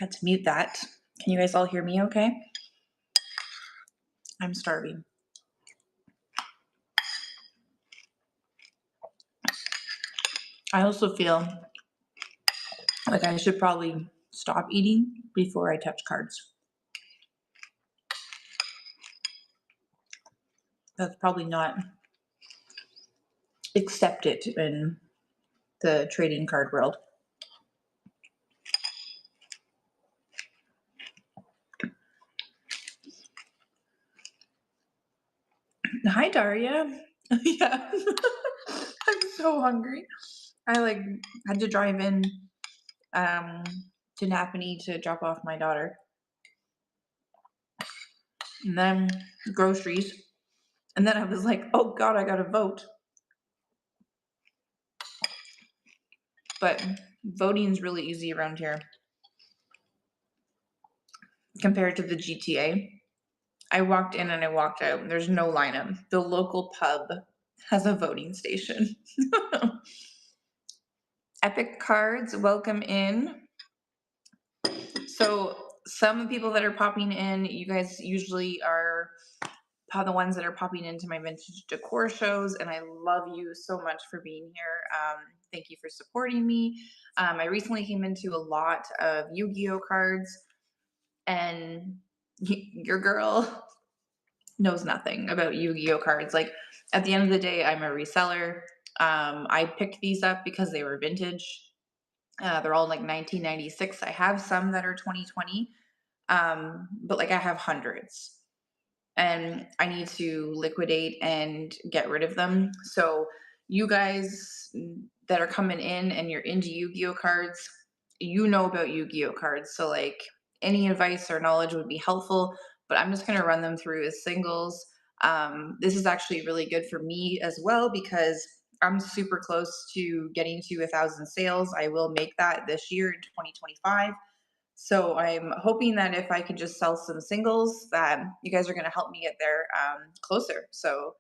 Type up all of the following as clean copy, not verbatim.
I had to mute that. Can you guys all hear me okay? I'm starving. I also feel like I should probably stop eating before I touch cards. That's probably not accepted in the trading card world. Hi, Daria. Yeah, I'm so hungry. I had to drive in um, to Napanee to drop off my daughter, and then groceries, and then I was like, oh God, I gotta vote. But voting's really easy around here compared to the GTA. I walked in and I walked out. There's no lineup. The local pub has a voting station. Epic Cards, welcome in. So some people that are popping in, you guys usually are the ones that are popping into my vintage decor shows, and I love you so much for being here. Thank you for supporting me. I recently came into a lot of Yu-Gi-Oh cards, and your girl knows nothing about Yu-Gi-Oh cards. Like, at the end of the day, I'm a reseller. I picked these up because they were vintage. They're all like 1996. I have some that are 2020, but like I have hundreds, and I need to liquidate and get rid of them. So you guys that are coming in and you're into Yu-Gi-Oh cards, you know about Yu-Gi-Oh cards. So like any advice or knowledge would be helpful, but I'm just going to run them through as singles. This is actually really good for me as well because I'm super close to getting to 1,000 sales. I will make that this year in 2025. So I'm hoping that if I could just sell some singles, that you guys are going to help me get there closer. So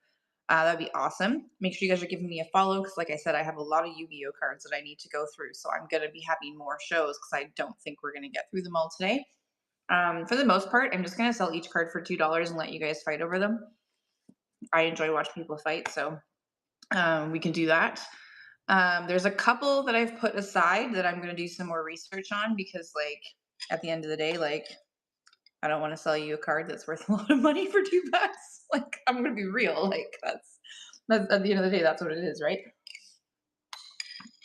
that'd be awesome. Make sure you guys are giving me a follow because, like I said, I have a lot of Yu-Gi-Oh cards that I need to go through. So I'm going to be having more shows because I don't think we're going to get through them all today. For the most part, I'm just going to sell each card for $2 and let you guys fight over them. I enjoy watching people fight, so we can do that. There's a couple that I've put aside that I'm going to do some more research on because, like, at the end of the day, like, I don't want to sell you a card that's worth a lot of money for $2. Like, I'm going to be real. Like, that's at the end of the day, that's what it is, right?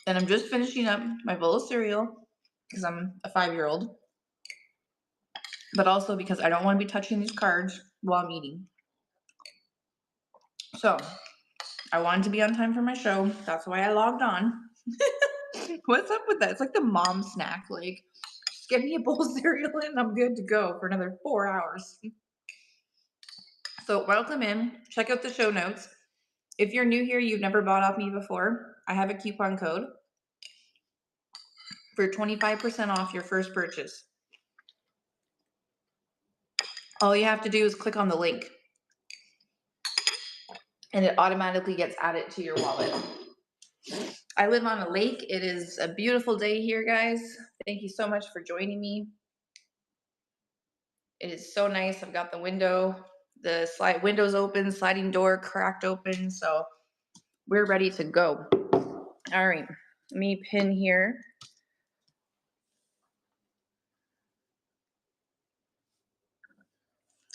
And I'm just finishing up my bowl of cereal because I'm a 5-year-old, but also because I don't want to be touching these cards while I'm eating. So I wanted to be on time for my show. That's why I logged on. What's up with that? It's like the mom snack. Like, just give me a bowl of cereal and I'm good to go for another 4 hours. So welcome in. Check out the show notes. If you're new here, you've never bought off me before, I have a coupon code for 25% off your first purchase. All you have to do is click on the link and it automatically gets added to your wallet. I live on a lake. It is a beautiful day here, guys. Thank you so much for joining me. It is so nice. I've got the windows open, sliding door cracked open, so we're ready to go. All right, let me pin here.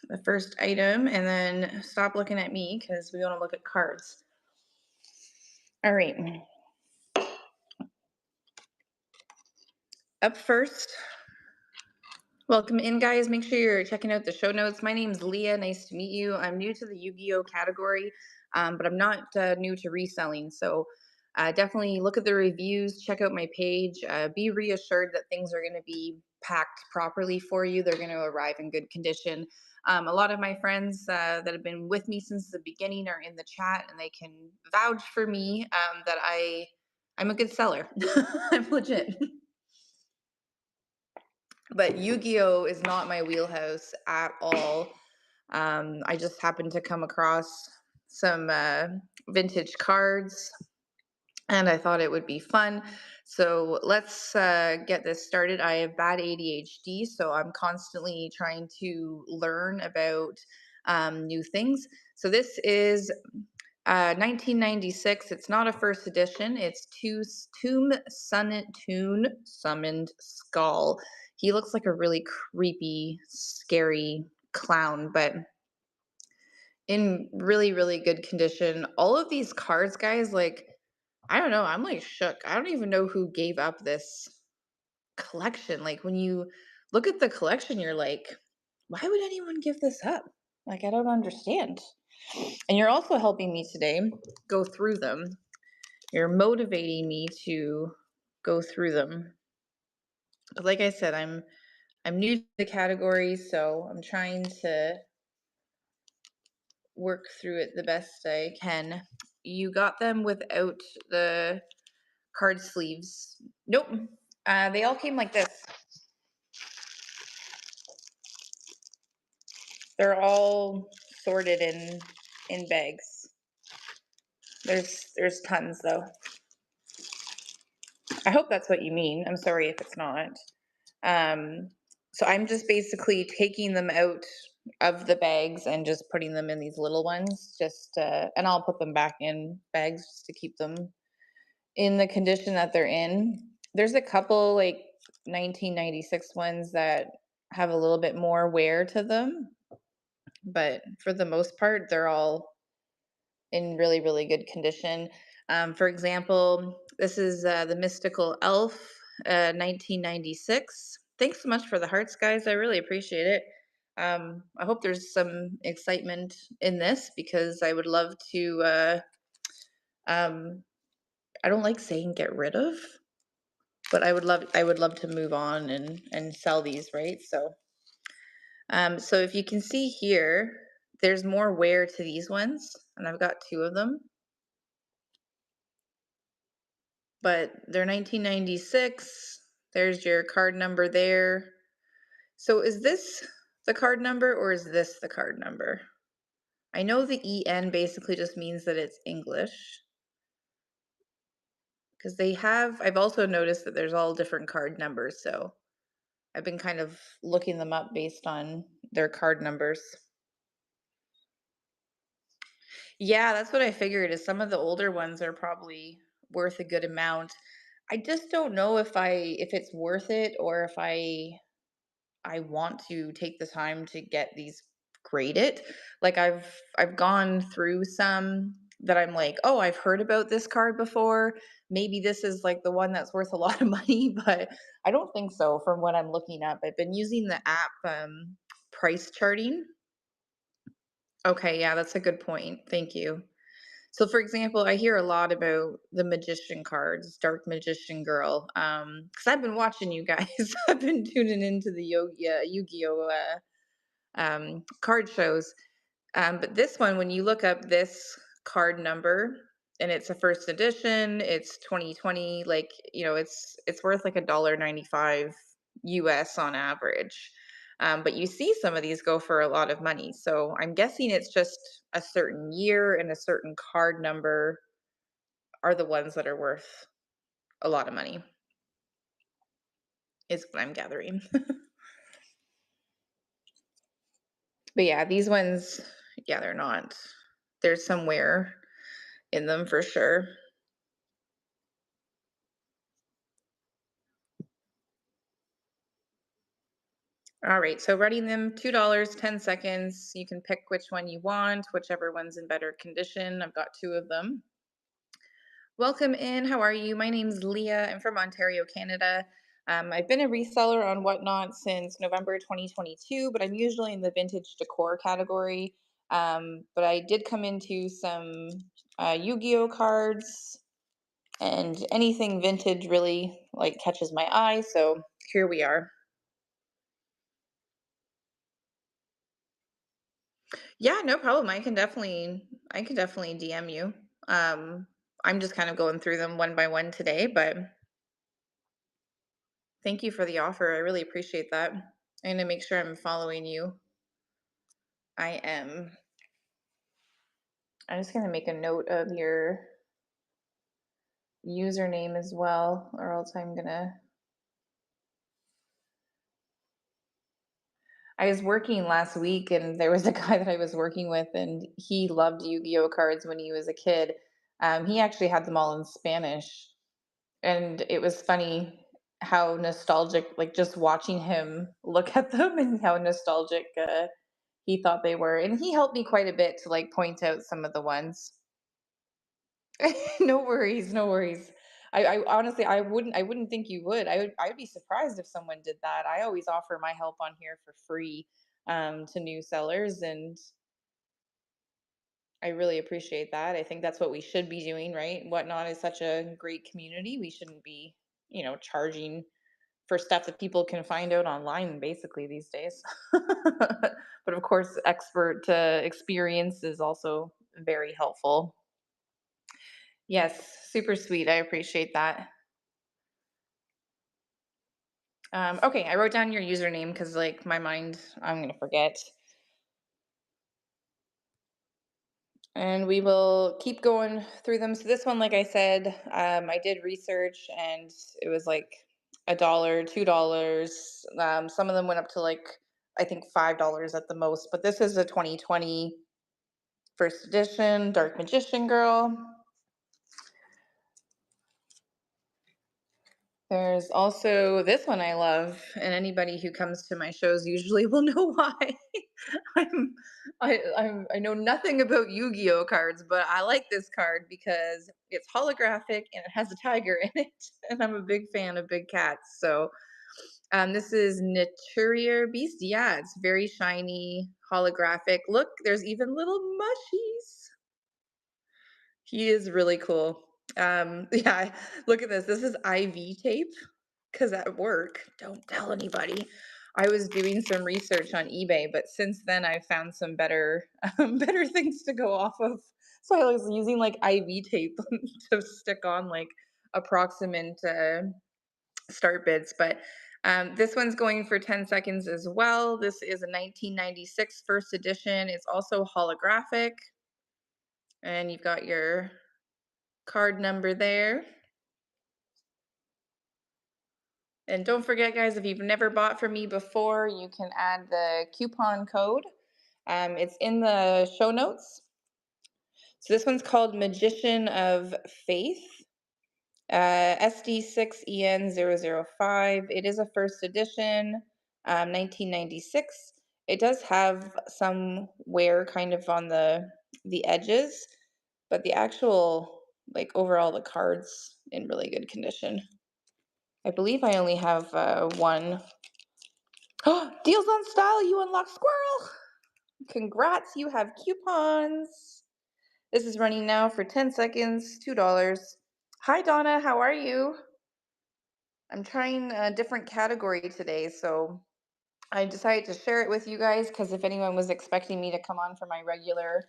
The first item, and then stop looking at me because we want to look at cards. All right. Up first, welcome in, guys. Make sure you're checking out the show notes. My name's Leah. Nice to meet you. I'm new to the Yu-Gi-Oh category, but I'm not new to reselling. So definitely look at the reviews, check out my page. Be reassured that things are going to be packed properly for you. They're going to arrive in good condition. A lot of my friends that have been with me since the beginning are in the chat, and they can vouch for me that I'm a good seller. I'm legit. But Yu-Gi-Oh is not my wheelhouse at all. I just happened to come across some vintage cards, and I thought it would be fun. So let's get this started. I have bad ADHD, so I'm constantly trying to learn about new things. So this is 1996. It's not a first edition. It's Tomb Summoned Skull. He looks like a really creepy, scary clown, but in really, really good condition. All of these cards, guys, like, I don't know. I'm like shook. I don't even know who gave up this collection. Like, when you look at the collection, you're like, why would anyone give this up? Like, I don't understand. And you're also helping me today go through them. You're motivating me to go through them. But like I said, I'm new to the category, so I'm trying to work through it the best I can. You got them without the card sleeves. Nope. They all came like this. They're all sorted in bags. There's tons though. I hope that's what you mean. I'm sorry if it's not. Um, so I'm just basically taking them out of the bags and just putting them in these little ones. And I'll put them back in bags just to keep them in the condition that they're in. There's a couple like 1996 ones that have a little bit more wear to them, but for the most part, they're all in really, really good condition. For example, this is the Mystical Elf, 1996. Thanks so much for the hearts, guys. I really appreciate it. I hope there's some excitement in this because I would love to. I don't like saying get rid of, but I would love to move on and sell these, right? So if you can see here, there's more wear to these ones, and I've got two of them. But they're 1996. There's your card number there. So is this the card number or is this the card number? I know the EN basically just means that it's English because I've also noticed that there's all different card numbers. So I've been kind of looking them up based on their card numbers. Yeah, that's what I figured is some of the older ones are probably worth a good amount. I just don't know if it's worth it or if I want to take the time to get these graded. Like I've gone through some that I'm like, "Oh, I've heard about this card before. Maybe this is like the one that's worth a lot of money," but I don't think so from what I'm looking up. I've been using the app price charting. Okay, yeah, that's a good point. Thank you. So for example, I hear a lot about the magician cards, Dark Magician Girl. Because I've been watching you guys. I've been tuning into the Yu-Gi-Oh card shows. But this one, when you look up this card number and it's a first edition, it's 2020, like, it's worth like $1.95 US on average. But you see some of these go for a lot of money. So I'm guessing it's just a certain year and a certain card number are the ones that are worth a lot of money, is what I'm gathering. But yeah, these ones, yeah, they're not. There's some wear in them for sure. All right, so writing them $2, 10 seconds. You can pick which one you want, whichever one's in better condition. I've got two of them. Welcome in. How are you? My name's Leah. I'm from Ontario, Canada. I've been a reseller on Whatnot since November 2022, but I'm usually in the vintage decor category. But I did come into some Yu-Gi-Oh cards, and anything vintage really like catches my eye. So here we are. Yeah, no problem. I can definitely DM you. Um, I'm just kind of going through them one by one today, but thank you for the offer. I really appreciate that. I'm gonna make sure I'm following you. I am. I'm just gonna make a note of your username as well, or else I'm gonna. I was working last week and there was a guy that I was working with, and he loved Yu-Gi-Oh cards when he was a kid. He actually had them all in Spanish, and it was funny how nostalgic, like just watching him look at them and how nostalgic he thought they were. And he helped me quite a bit to like point out some of the ones. No worries, no worries. I honestly, I wouldn't think you would. I would be surprised if someone did that. I always offer my help on here for free to new sellers, and I really appreciate that. I think that's what we should be doing, right? Whatnot is such a great community. We shouldn't be, charging for stuff that people can find out online basically these days. But of course, expert experience is also very helpful. Yes, super sweet. I appreciate that. Okay, I wrote down your username because, like, my mind, I'm gonna forget. And we will keep going through them. So this one, like I said, I did research, and it was like $1, $2. Some of them went up to like I think $5 at the most. But this is a 2020 first edition Dark Magician Girl. There's also this one I love, and anybody who comes to my shows usually will know why. I'm, I know nothing about Yu-Gi-Oh cards, but I like this card because it's holographic and it has a tiger in it, and I'm a big fan of big cats. So, this is Naturier Beast. Yeah, it's very shiny, holographic. Look, there's even little mushies. He is really cool. Yeah, look at this. This is IV tape because at work, don't tell anybody. I was doing some research on eBay, but since then I've found some better better things to go off of. So I was using like IV tape to stick on like approximate start bids. But this one's going for 10 seconds as well. This is a 1996 first edition. It's also holographic, and you've got your card number there. And don't forget, guys, if you've never bought from me before, you can add the coupon code. It's in the show notes. So this one's called Magician of Faith, SD6EN005. It is a first edition, 1996. It does have some wear kind of on the edges, but the actual, like, overall, the card's in really good condition. I believe I only have one. Deals on style, you unlock squirrel. Congrats, you have coupons. This is running now for 10 seconds, $2. Hi, Donna, how are you? I'm trying a different category today, so I decided to share it with you guys because if anyone was expecting me to come on for my regular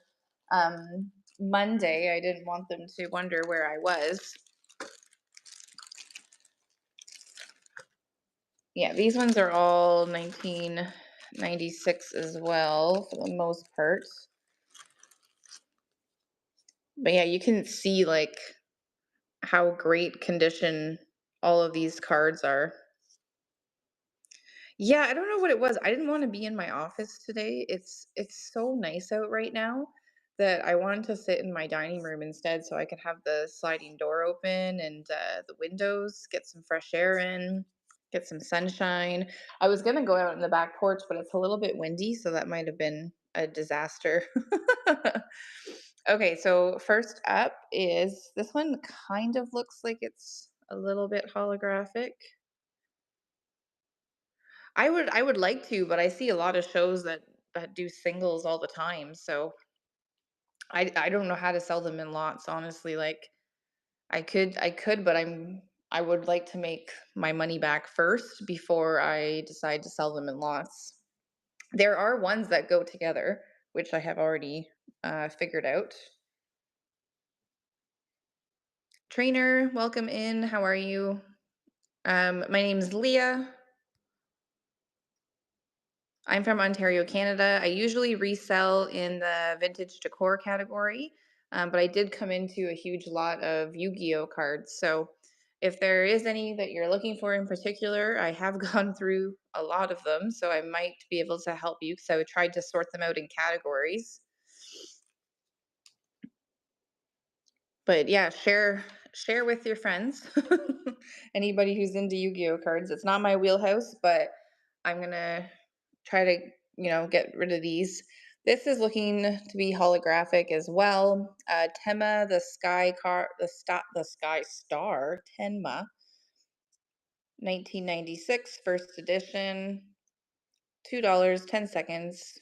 Monday, I didn't want them to wonder where I was. Yeah, these ones are all 1996 as well, for the most part. But yeah, you can see like how great condition all of these cards are. Yeah, I don't know what it was. I didn't want to be in my office today. It's so nice out right now that I wanted to sit in my dining room instead so I could have the sliding door open and the windows, get some fresh air in, get some sunshine. I was gonna go out in the back porch, but it's a little bit windy, so that might have been a disaster. Okay, so first up is this one kind of looks like it's a little bit holographic. I would like to, but I see a lot of shows that do singles all the time, so I don't know how to sell them in lots, honestly. Like I could, but I would like to make my money back first before I decide to sell them in lots. There are ones that go together, which I have already figured out. Trainer, welcome in. How are you? My name's Leah. I'm from Ontario, Canada. I usually resell in the vintage decor category. but I did come into a huge lot of Yu-Gi-Oh cards. So if there is any that you're looking for in particular, I have gone through a lot of them, so I might be able to help you. So I tried to sort them out in categories. But yeah, share with your friends. Anybody who's into Yu-Gi-Oh cards. It's not my wheelhouse, but I'm gonna try to, get rid of these. This is looking to be holographic as well. Tenma, the sky car, the sky star, Tenma, 1996, first edition, $2, 10 seconds.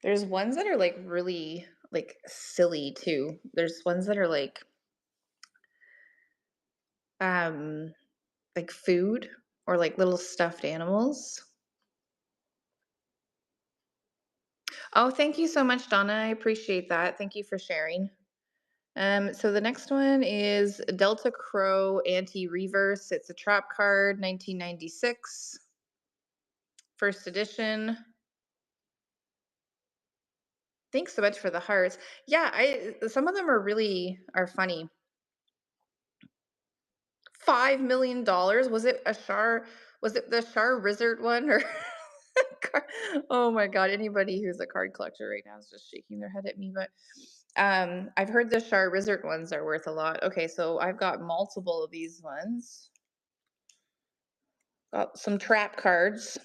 There's ones that are like really like silly too. There's ones that are um like food or like little stuffed animals. Oh, thank you so much, Donna. I appreciate that. Thank you for sharing. So the next one is Delta Crow Anti-Reverse. It's a trap card, 1996, first edition. Thanks so much for the hearts. Yeah, I some of them are funny. $5 million. Was it the Char Wizard one or oh my god, anybody who's a card collector right now is just shaking their head at me, but I've heard the Char Wizard ones are worth a lot. Okay, so I've got multiple of these ones. Got some trap cards.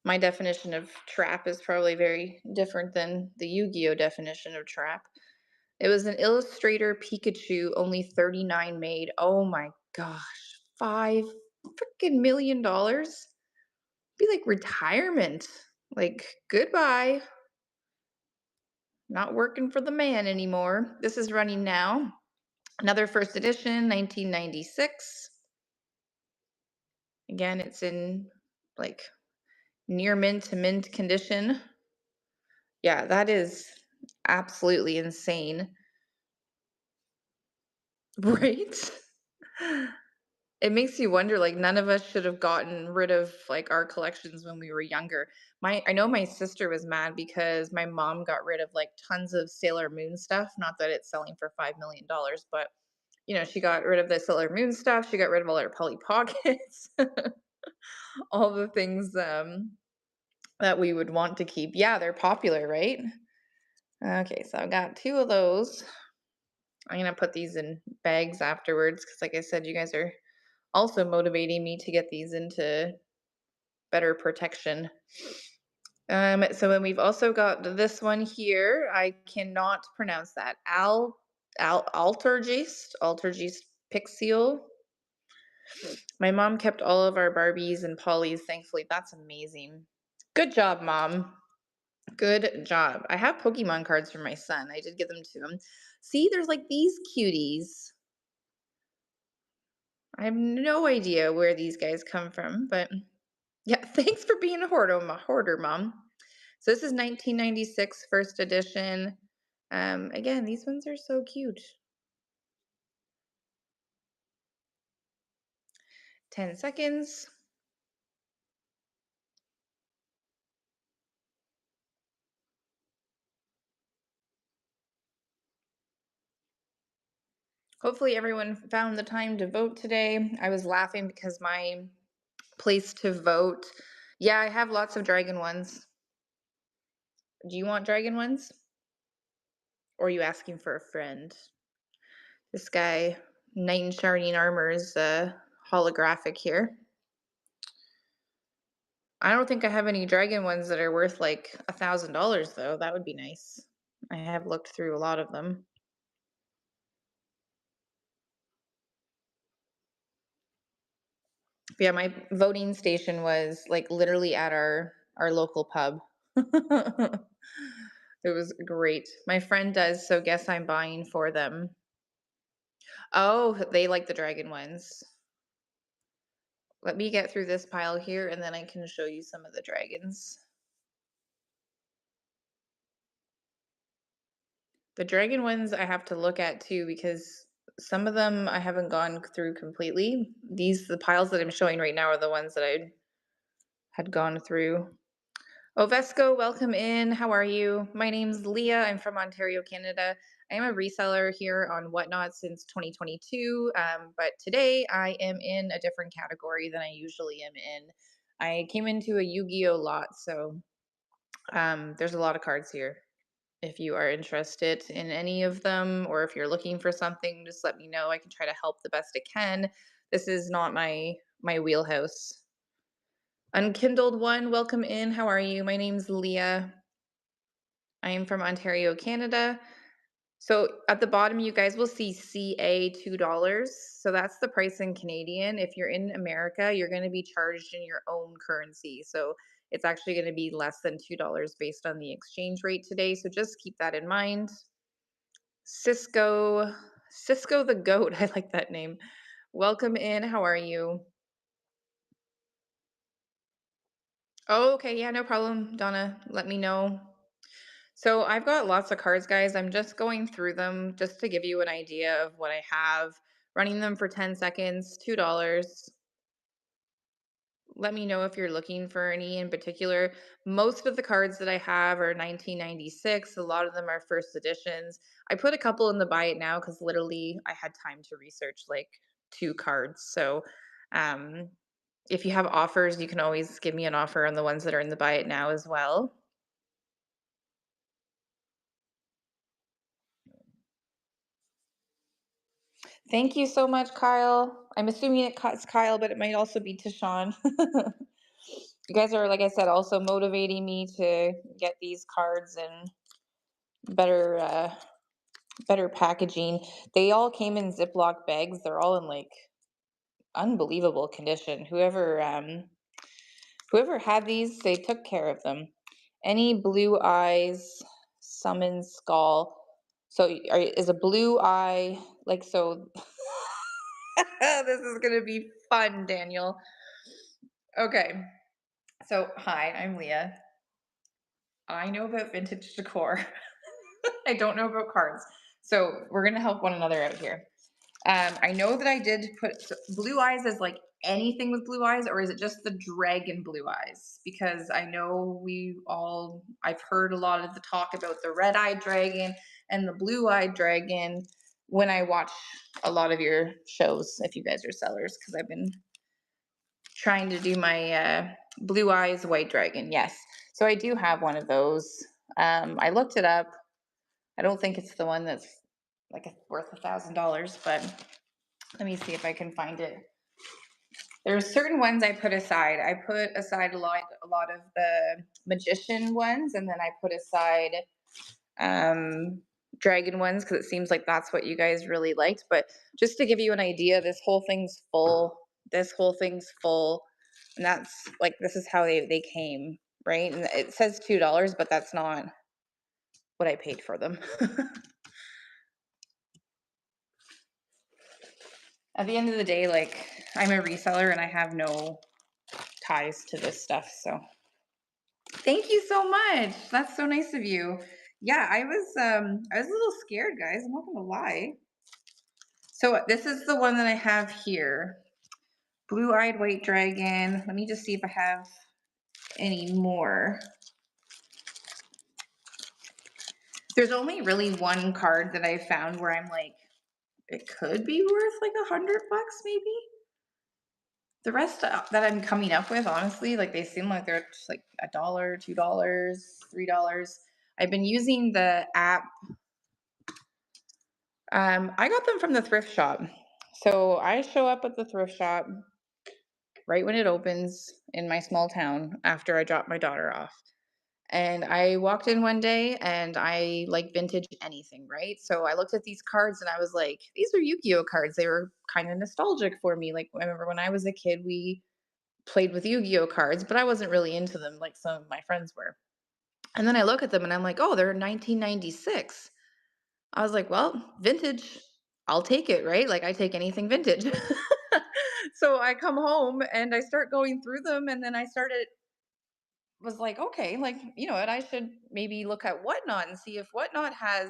My definition of trap is probably very different than the Yu-Gi-Oh definition of trap. It was an Illustrator Pikachu, only 39 made. Oh my gosh. $5 million. Be like retirement. Like goodbye. Not working for the man anymore. This is running now. Another first edition, 1996. Again, it's in like near mint to mint condition. Yeah, that is absolutely insane. Right? It makes you wonder, like, none of us should have gotten rid of, like, our collections when we were younger. I know my sister was mad because my mom got rid of, like, tons of Sailor Moon stuff, not that it's selling for $5 million, but, she got rid of the Sailor Moon stuff, she got rid of all her Polly Pockets, all the things, that we would want to keep. Yeah, they're popular, right? Okay, so I've got 2 of those. I'm gonna put these in bags afterwards because, like I said, you guys are also motivating me to get these into better protection. So then we've also got this one here. I cannot pronounce that. Altergeist Pixel. My mom kept all of our Barbies and Pollys, thankfully. That's amazing. Good job, Mom. Good job. I have Pokemon cards for my son. I did give them to him. See, there's like these cuties. I have no idea where these guys come from, but yeah, thanks for being a hoarder, Mom. So this is 1996 first edition. Again, these ones are so cute. 10 seconds. Hopefully everyone found the time to vote today. I was laughing because my place to vote, yeah, I have lots of dragon ones. Do you want dragon ones? Or are you asking for a friend? This guy, Knight in Shining Armor, is holographic here. I don't think I have any dragon ones that are worth like $1,000 though. That would be nice. I have looked through a lot of them. Yeah, my voting station was like literally at our local pub. It was great. My friend does, so guess I'm buying for them. Oh, they like the dragon ones. Let me get through this pile here and then I can show you some of the dragons. The dragon ones I have to look at too because Some of them I haven't gone through completely. The piles that I'm showing right now are the ones that I had gone through. Ovesco, welcome in. How are you? My name's Leah. I'm from Ontario, Canada. I am a reseller here on Whatnot since 2022, but today I am in a different category than I usually am in. I came into a Yu-Gi-Oh lot, so there's a lot of cards here. If you are interested in any of them, or if you're looking for something, just let me know. I can try to help the best I can. This is not my wheelhouse. Unkindled one, welcome in. How are you? My name's Leah. I am from Ontario, Canada. So at the bottom, you guys will see CA $2. So that's the price in Canadian. If you're in America, you're going to be charged in your own currency. So it's actually going to be less than $2 based on the exchange rate today. So just keep that in mind. Cisco the goat. I like that name. Welcome in. How are you? Oh, okay. Yeah, no problem, Donna. Let me know. So I've got lots of cards, guys. I'm just going through them just to give you an idea of what I have. Running them for 10 seconds, $2. Let me know if you're looking for any in particular. Most of the cards that I have are 1996. A lot of them are first editions. I put a couple in the buy it now because literally I had time to research like two cards. So um, if you have offers, you can always give me an offer on the ones that are in the buy it now as well. Thank you so much, Kyle. I'm assuming it's Kyle, but it might also be Tashawn. You guys are, like I said, also motivating me to get these cards in better better packaging. They all came in Ziploc bags. They're all in like unbelievable condition. Whoever had these, they took care of them. Any blue eyes, summon skull. So is a blue eye like so? This is gonna be fun, Daniel. Okay, so hi, I'm Leah. I know about vintage decor. I don't know about cards. So we're gonna help one another out here. I know that I did put blue eyes as like anything with blue eyes, or is it just the dragon blue eyes? Because I know I've heard a lot of the talk about the red eyed dragon and the blue eyed dragon when I watch a lot of your shows, if you guys are sellers, because I've been trying to do my blue eyes white dragon. Yes. So I do have one of those. I looked it up. I don't think it's the one that's like worth $1,000, but let me see if I can find it. There are certain ones I put aside. I put aside a lot of the magician ones, and then I put aside um, dragon ones because it seems like that's what you guys really liked. But just to give you an idea, this whole thing's full. This whole thing's full, and that's like this is how they came, right? And it says $2, but that's not what I paid for them. At the end of the day, like I'm a reseller and I have no ties to this stuff. So thank you so much. That's so nice of you. Yeah, I was a little scared, guys. I'm not gonna lie. So this is the one that I have here. Blue-eyed white dragon. Let me just see if I have any more. There's only really one card that I found where I'm like, it could be worth like $100 maybe. The rest that I'm coming up with, honestly, like they seem like they're just like $1, $2, $3. I've been using the app. I got them from the thrift shop. So I show up at the thrift shop right when it opens in my small town after I drop my daughter off. And I walked in one day and I like vintage anything, right? So I looked at these cards and I was like, these are Yu-Gi-Oh cards. They were kind of nostalgic for me. Like I remember when I was a kid, we played with Yu-Gi-Oh cards, but I wasn't really into them like some of my friends were. And then I look at them and I'm like, oh, they're 1996. I was like, well, vintage, I'll take it, right? Like I take anything vintage. So I come home and I start going through them and then I started was like, okay, like, you know what, I should maybe look at Whatnot and see if Whatnot has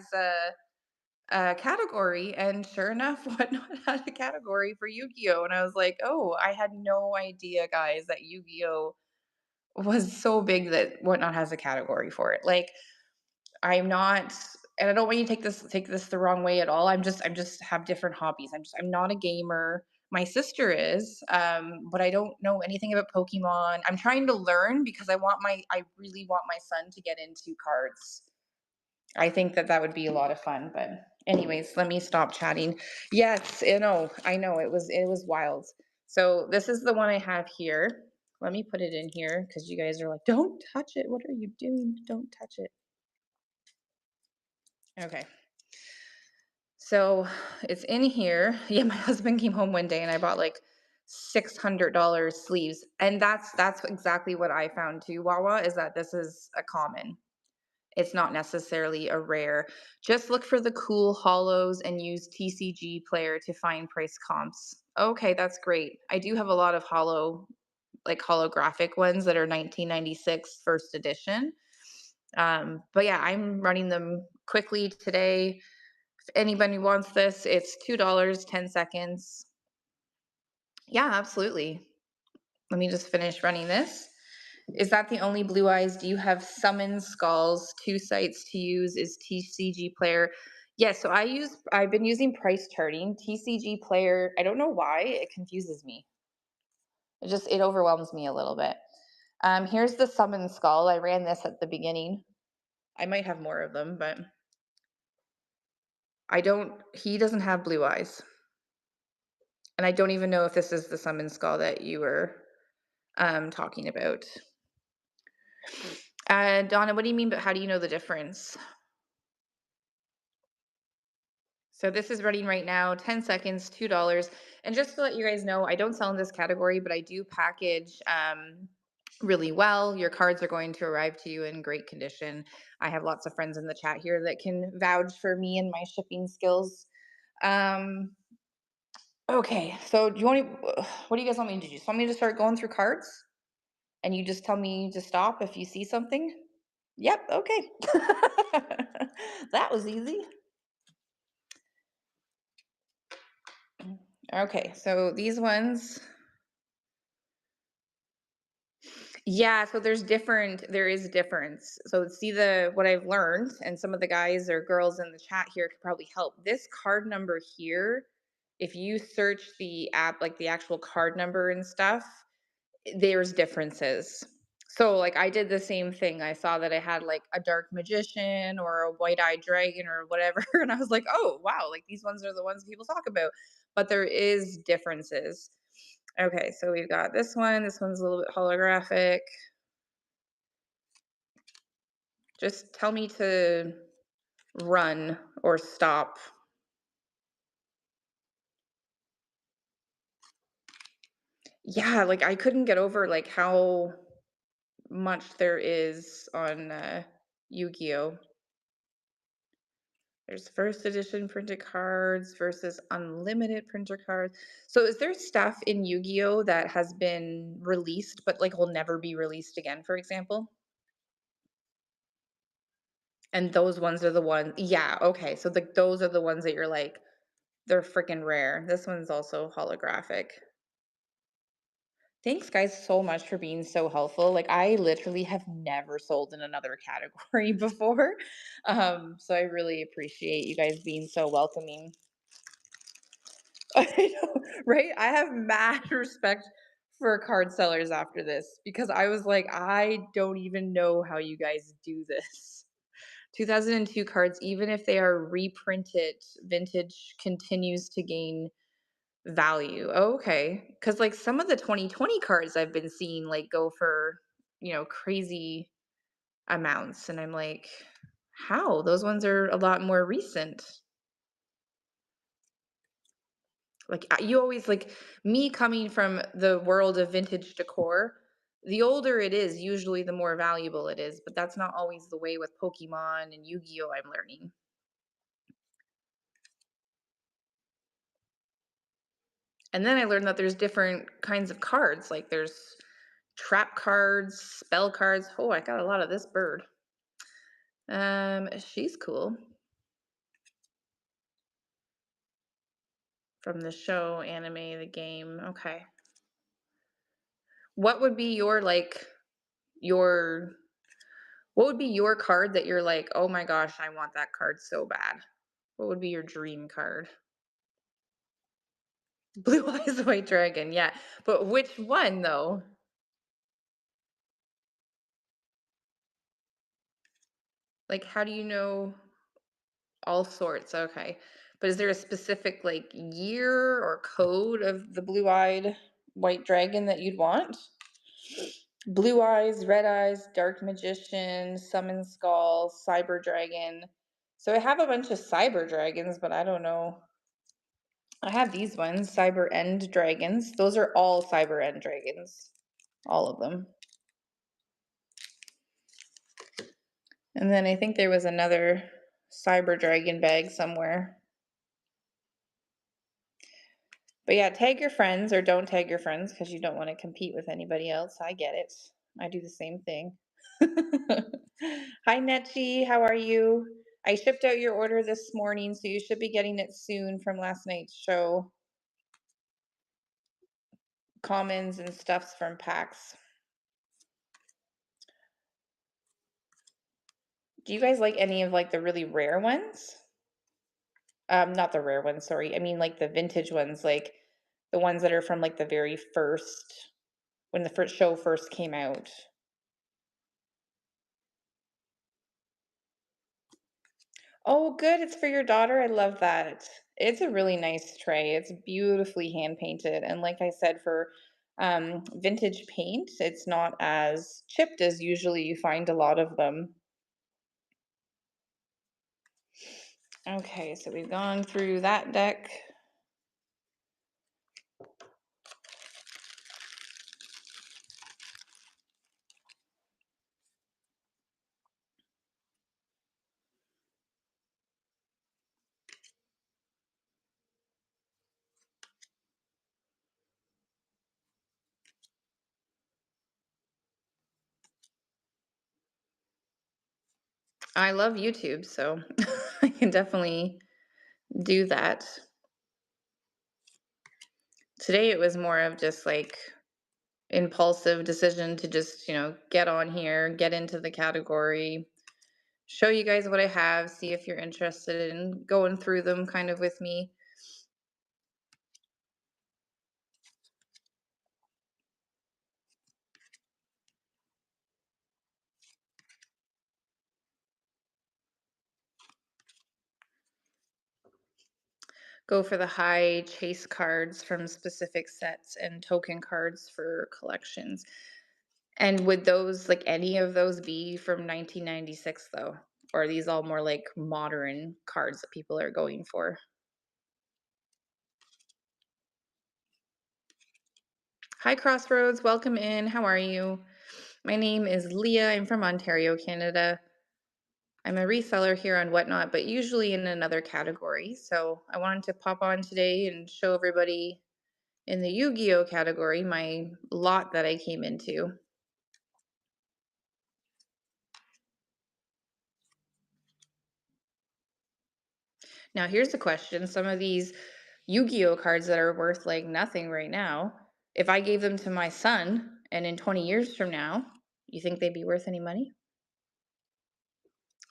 category, and sure enough, Whatnot had a category for Yu-Gi-Oh! And I was like, "Oh, I had no idea, guys, that Yu-Gi-Oh! Was so big that Whatnot has a category for it." Like, I'm not, and I don't want you to take this the wrong way at all. I'm just have different hobbies. I'm not a gamer. My sister is, but I don't know anything about Pokemon. I'm trying to learn because I really want my son to get into cards. I think that that would be a lot of fun. But anyways, let me stop chatting. Yes, I know it was wild. So this is the one I have here. Let me put it in here because you guys are like, don't touch it. What are you doing? Don't touch it. Okay. So it's in here. Yeah, my husband came home one day and I bought like $600 sleeves. And that's exactly what I found too, Wawa, is that this is a common. It's not necessarily a rare. Just look for the cool hollows and use TCG Player to find price comps. Okay, that's great. I do have a lot of like holographic ones that are 1996 first edition. But yeah, I'm running them quickly today. If anybody wants this, it's $2, 10 seconds. Yeah, absolutely. Let me just finish running this. Is that the only blue eyes? Do you have summon skulls? Two sites to use is TCG Player. Yes, so I've been using price charting. TCG Player, I don't know why, it confuses me. It overwhelms me a little bit. Here's the summon skull. I ran this at the beginning. I might have more of them, but he doesn't have blue eyes. And I don't even know if this is the summon skull that you were talking about. Donna, what do you mean, but how do you know the difference? So this is running right now, 10 seconds, $2. And just to let you guys know, I don't sell in this category, but I do package really well. Your cards are going to arrive to you in great condition. I have lots of friends in the chat here that can vouch for me and my shipping skills. Um, okay, so what do you guys want me to do? Just want me to start going through cards? And you just tell me to stop if you see something? Yep, okay. That was easy. Okay, so these ones, yeah, so there is difference. So see what I've learned, and some of the guys or girls in the chat here could probably help. This card number here, if you search the app, like the actual card number and stuff, there's differences. So like I did the same thing. I saw that I had like a dark magician or a white-eyed dragon or whatever, and I was like, "Oh, wow, like these ones are the ones people talk about." But there is differences. Okay, so we've got this one. This one's a little bit holographic. Just tell me to run or stop. Yeah, like I couldn't get over like how much there is on Yu-Gi-Oh. There's first edition printed cards versus unlimited printer cards. So is there stuff in Yu-Gi-Oh that has been released but like will never be released again, for example? And those ones are the ones, yeah, okay. So those are the ones that you're like, they're freaking rare. This one's also holographic. Thanks, guys, so much for being so helpful. Like, I literally have never sold in another category before. So I really appreciate you guys being so welcoming. I know, right? I have mad respect for card sellers after this because I was like, I don't even know how you guys do this. 2002 cards, even if they are reprinted, vintage continues to gain value. Oh, okay. Because like some of the 2020 cards I've been seeing like go for, crazy amounts. And I'm like, how? Those ones are a lot more recent. Like you always like me coming from the world of vintage decor. The older it is, usually the more valuable it is, but that's not always the way with Pokemon and Yu-Gi-Oh! I'm learning. And then I learned that there's different kinds of cards. Like there's trap cards, spell cards. Oh, I got a lot of this bird. She's cool. From the show, anime, the game. Okay. What would be your like your what would be your card that you're like, "Oh my gosh, I want that card so bad." What would be your dream card? Blue Eyes White Dragon, yeah. But which one though? Like how do you know all sorts? Okay. But is there a specific like year or code of the blue-eyed white dragon that you'd want? Blue eyes, red eyes, dark magician, summon skull, cyber dragon. So I have a bunch of cyber dragons, but I don't know. I have these ones, cyber end dragons. Those are all cyber end dragons. All of them. And then I think there was another cyber dragon bag somewhere. But yeah, tag your friends or don't tag your friends because you don't want to compete with anybody else. I get it. I do the same thing. Hi, Netchi. How are you? I shipped out your order this morning, so you should be getting it soon from last night's show. Commons and stuffs from PAX. Do you guys like any of like the really rare ones? Not the rare ones, sorry. I mean like the vintage ones, like the ones that are from like the very first, when the first show first came out. Oh, good. It's for your daughter. I love that. It's a really nice tray. It's beautifully hand painted. And like I said, for vintage paint, it's not as chipped as usually you find a lot of them. Okay, so we've gone through that deck. I love YouTube, so I can definitely do that. Today it was more of just like impulsive decision to just, get on here, get into the category, show you guys what I have, see if you're interested in going through them kind of with me. Go for the high chase cards from specific sets and token cards for collections. And would those, like any of those be from 1996 though? Or are these all more like modern cards that people are going for? Hi Crossroads, welcome in. How are you? My name is Leah. I'm from Ontario, Canada. I'm a reseller here on Whatnot, but usually in another category. So I wanted to pop on today and show everybody in the Yu-Gi-Oh category my lot that I came into. Now here's the question. Some of these Yu-Gi-Oh cards that are worth like nothing right now, if I gave them to my son and in 20 years from now, you think they'd be worth any money?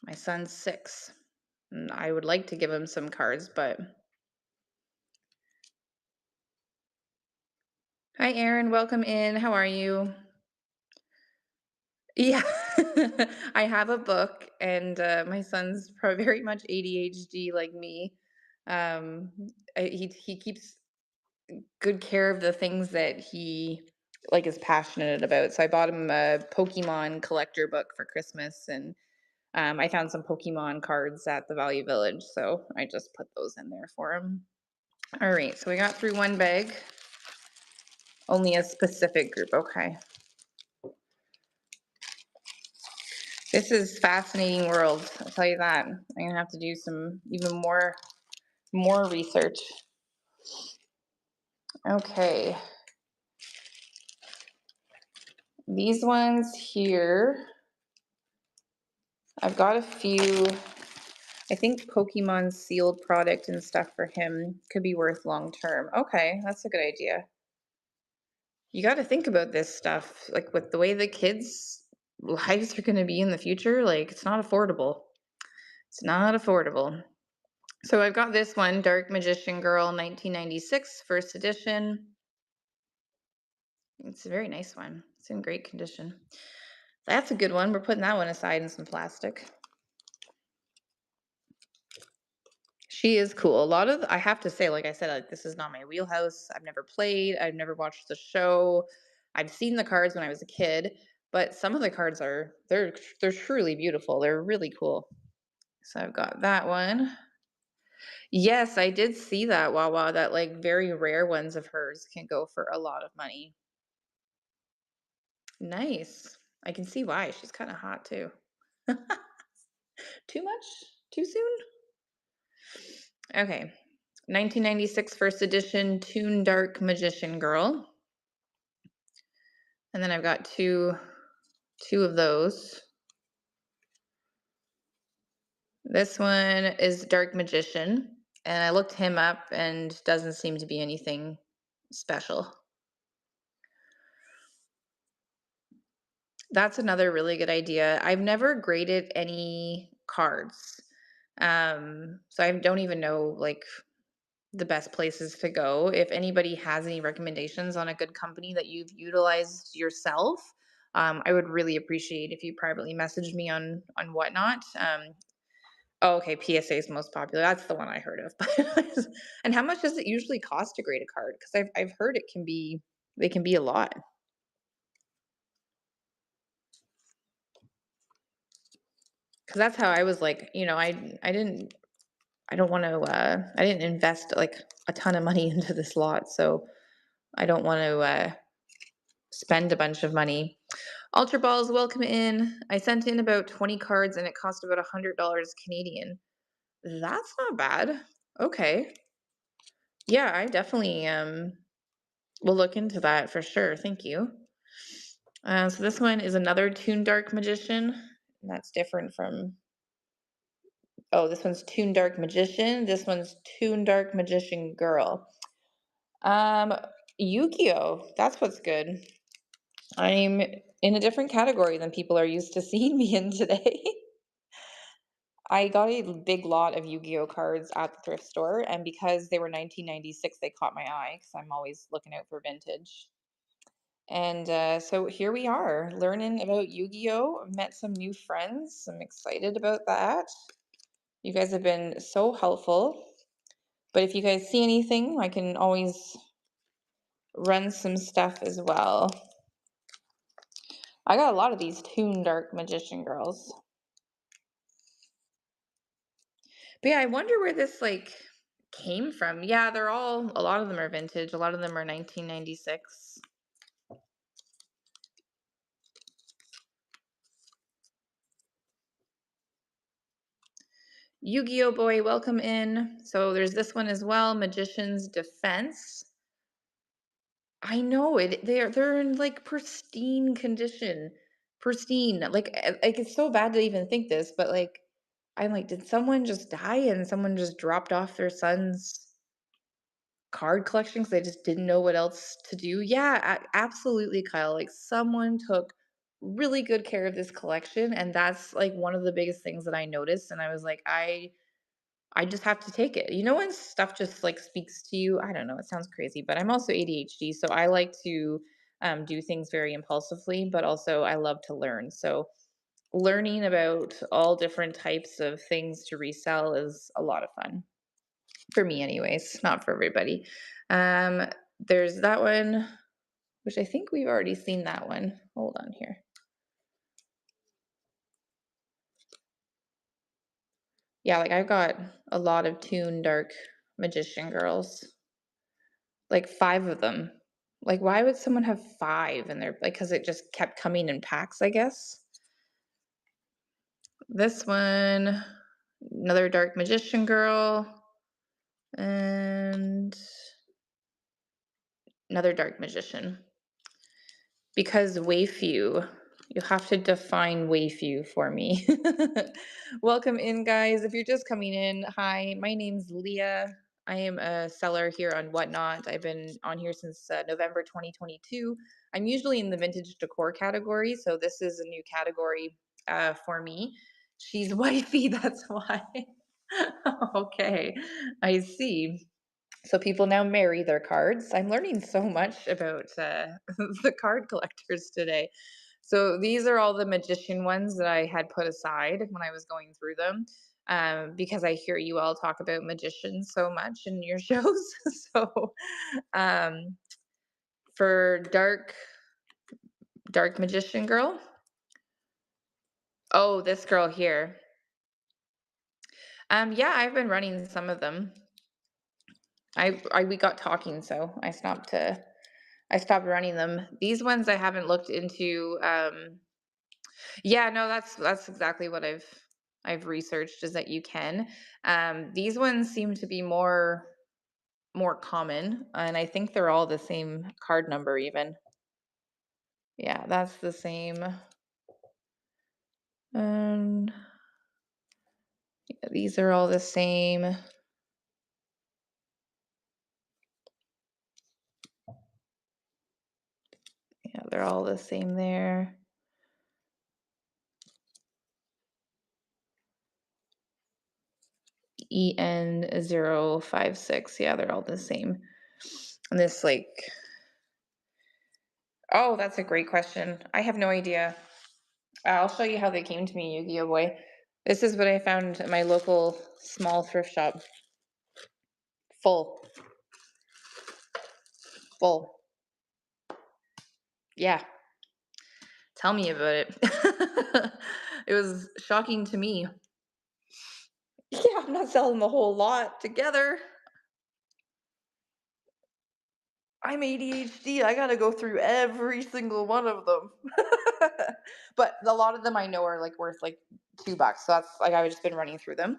My son's 6. And I would like to give him some cards, but... Hi, Aaron. Welcome in. How are you? Yeah. I have a book, and my son's very much ADHD like me. Um, he keeps good care of the things that he like is passionate about. So I bought him a Pokemon collector book for Christmas, and I found some Pokemon cards at the Value Village, so I just put those in there for him. All right, so we got through one bag. Only a specific group, okay. This is fascinating world, I'll tell you that. I'm gonna have to do some even more research. Okay. These ones here, I've got a few. I think Pokemon sealed product and stuff for him could be worth long term. Okay, that's a good idea. You got to think about this stuff, like with the way the kids' lives are going to be in the future. Like, it's not affordable. It's not affordable. So I've got this one, Dark Magician Girl, 1996, first edition. It's a very nice one. It's in great condition. That's a good one. We're putting that one aside in some plastic. She is cool. A lot of, I have to say, like I said, like, this is not my wheelhouse. I've never played. I've never watched the show. I've seen the cards when I was a kid, but some of the cards are they're truly beautiful. They're really cool. So I've got that one. Yes, I did see that Wawa. That like very rare ones of hers can go for a lot of money. Nice. I can see why. She's kind of hot too. Too much? Too soon? Okay. 1996 first edition Toon Dark Magician Girl. And then I've got two of those. This one is Dark Magician, and I looked him up and doesn't seem to be anything special. That's another really good idea. I've never graded any cards. So I don't even know like the best places to go. If anybody has any recommendations on a good company that you've utilized yourself, I would really appreciate if you privately messaged me on whatnot. Oh, okay, PSA is most popular. That's the one I heard of. And how much does it usually cost to grade a card? Because I've heard they can be a lot. Because that's how I was like, I don't want to I didn't invest like a ton of money into this lot, so I don't want to spend a bunch of money. Ultra Balls, welcome in. I sent in about 20 cards and it cost about $100 Canadian. That's not bad. Okay. Yeah, I definitely will look into that for sure. Thank you. So this one is another Toon Dark Magician. That's different from, oh, this one's Toon Dark Magician. This one's Toon Dark Magician Girl. Um, Yu-Gi-Oh! That's what's good. I'm in a different category than people are used to seeing me in today. I got a big lot of Yu-Gi-Oh cards at the thrift store, and because they were 1996, they caught my eye because I'm always looking out for vintage. And so here we are, learning about Yu-Gi-Oh! Met some new friends. I'm excited about that. You guys have been so helpful. But if you guys see anything, I can always run some stuff as well. I got a lot of these Toon Dark Magician girls. But yeah, I wonder where this like came from. Yeah, a lot of them are vintage. A lot of them are 1996. Yu-Gi-Oh boy, welcome in. So there's this one as well, Magician's Defense. I know it. They're in like pristine condition. Pristine. Like it's so bad to even think this, but like I'm like, did someone just die and someone just dropped off their son's card collection because they just didn't know what else to do? Yeah, absolutely, Kyle. Like someone took really good care of this collection, and that's like one of the biggest things that I noticed. And I was like, I just have to take it. You know, when stuff just like speaks to you, I don't know, it sounds crazy, but I'm also ADHD. So I like to do things very impulsively, but also I love to learn. So learning about all different types of things to resell is a lot of fun for me, anyways, not for everybody. Um, there's that one, which I think we've already seen that one. Hold on here. Yeah, like I've got a lot of Toon Dark Magician girls. Like 5 of them. Like, why would someone have 5 in their like? Because it just kept coming in packs, I guess? This one, another Dark Magician girl, and another Dark Magician. Because way few. You have to define Wayview for me. Welcome in, guys. If you're just coming in, hi, my name's Leah. I am a seller here on Whatnot. I've been on here since November 2022. I'm usually in the vintage decor category, so this is a new category for me. She's wifey, that's why. Okay, I see. So people now marry their cards. I'm learning so much about the card collectors today. So these are all the magician ones that I had put aside when I was going through them, because I hear you all talk about magicians so much in your shows. So um, for dark magician girl, oh, this girl here. Yeah, I've been running some of them. I we got talking, so I stopped running them. These ones I haven't looked into. Yeah, no, that's exactly what I've researched is that you can. These ones seem to be more common, and I think they're all the same card number even. Yeah, that's the same. And yeah, these are all the same. Yeah, they're all the same there. EN056. Yeah, they're all the same. And this like, oh, that's a great question. I have no idea. I'll show you how they came to me, Yu-Gi-Oh boy. This is what I found at my local small thrift shop. Full. Full. Yeah. Tell me about it. It was shocking to me. Yeah, I'm not selling the whole lot together. I'm ADHD. I gotta go through every single one of them. But a lot of them I know are like worth like $2. So that's like I've just been running through them.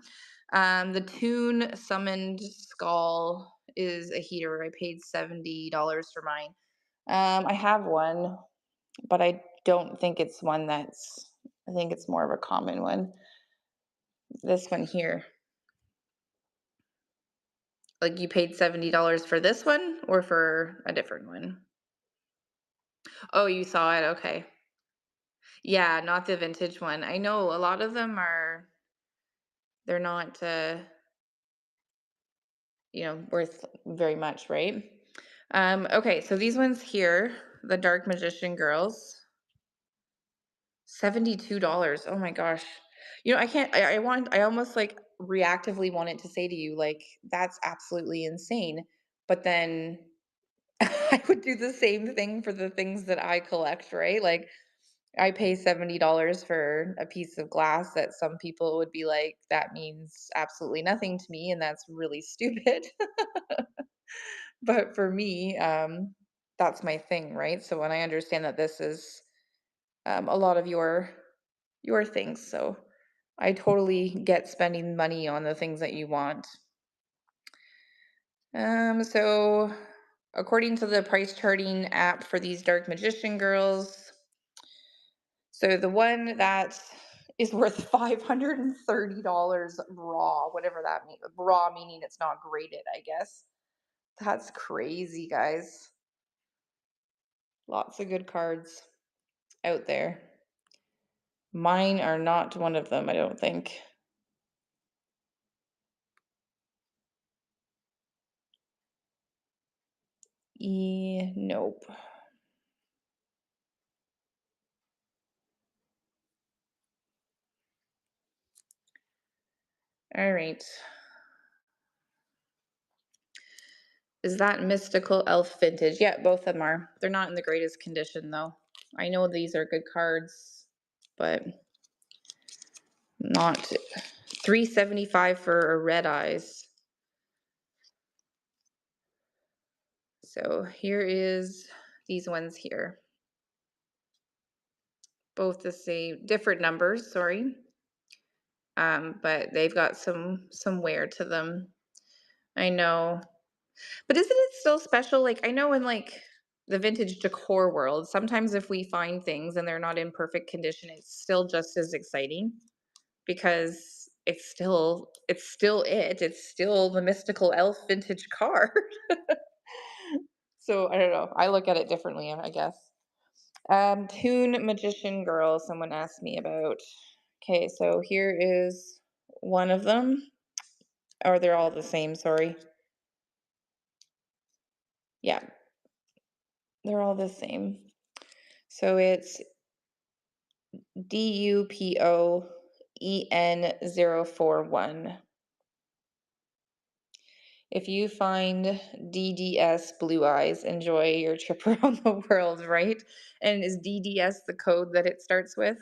The Toon Summoned Skull is a heater. I paid $70 for mine. I have one, but I don't think it's one that's. I think it's more of a common one. This one here. Like you paid $70 for this one or for a different one? Oh, you saw it. Okay. Yeah, not the vintage one. I know a lot of them are they're not worth very much, right? Okay, so these ones here, the Dark Magician girls, $72. Oh my gosh. I can't I almost like reactively wanted to say to you like that's absolutely insane. But then I would do the same thing for the things that I collect, right? Like I pay $70 for a piece of glass that some people would be like, that means absolutely nothing to me, and that's really stupid. But for me, that's my thing, right? So when I understand that this is a lot of your things, so I totally get spending money on the things that you want. So according to the price charting app for these Dark Magician girls, so the one that is worth $530 raw, whatever that means. Raw meaning it's not graded, I guess. That's crazy, guys. Lots of good cards out there. Mine are not one of them, I don't think. Nope. All right. Is that Mystical Elf Vintage? Yeah, both of them are. They're not in the greatest condition, though. I know these are good cards, but not $375 for a Red Eyes. So here is these ones here. Both the same, different numbers, sorry. But they've got some wear to them. I know. But isn't it still special? Like I know when like the vintage decor world, sometimes if we find things and they're not in perfect condition, it's still just as exciting because it's still the mystical elf vintage car. So I don't know. I look at it differently, I guess. Toon Magician Girl, someone asked me about. Okay, so here is one of them. Or they're all the same, sorry. Yeah, they're all the same. So it's DUPOEN041. If you find DDS Blue Eyes, enjoy your trip around the world, right? And is DDS the code that it starts with?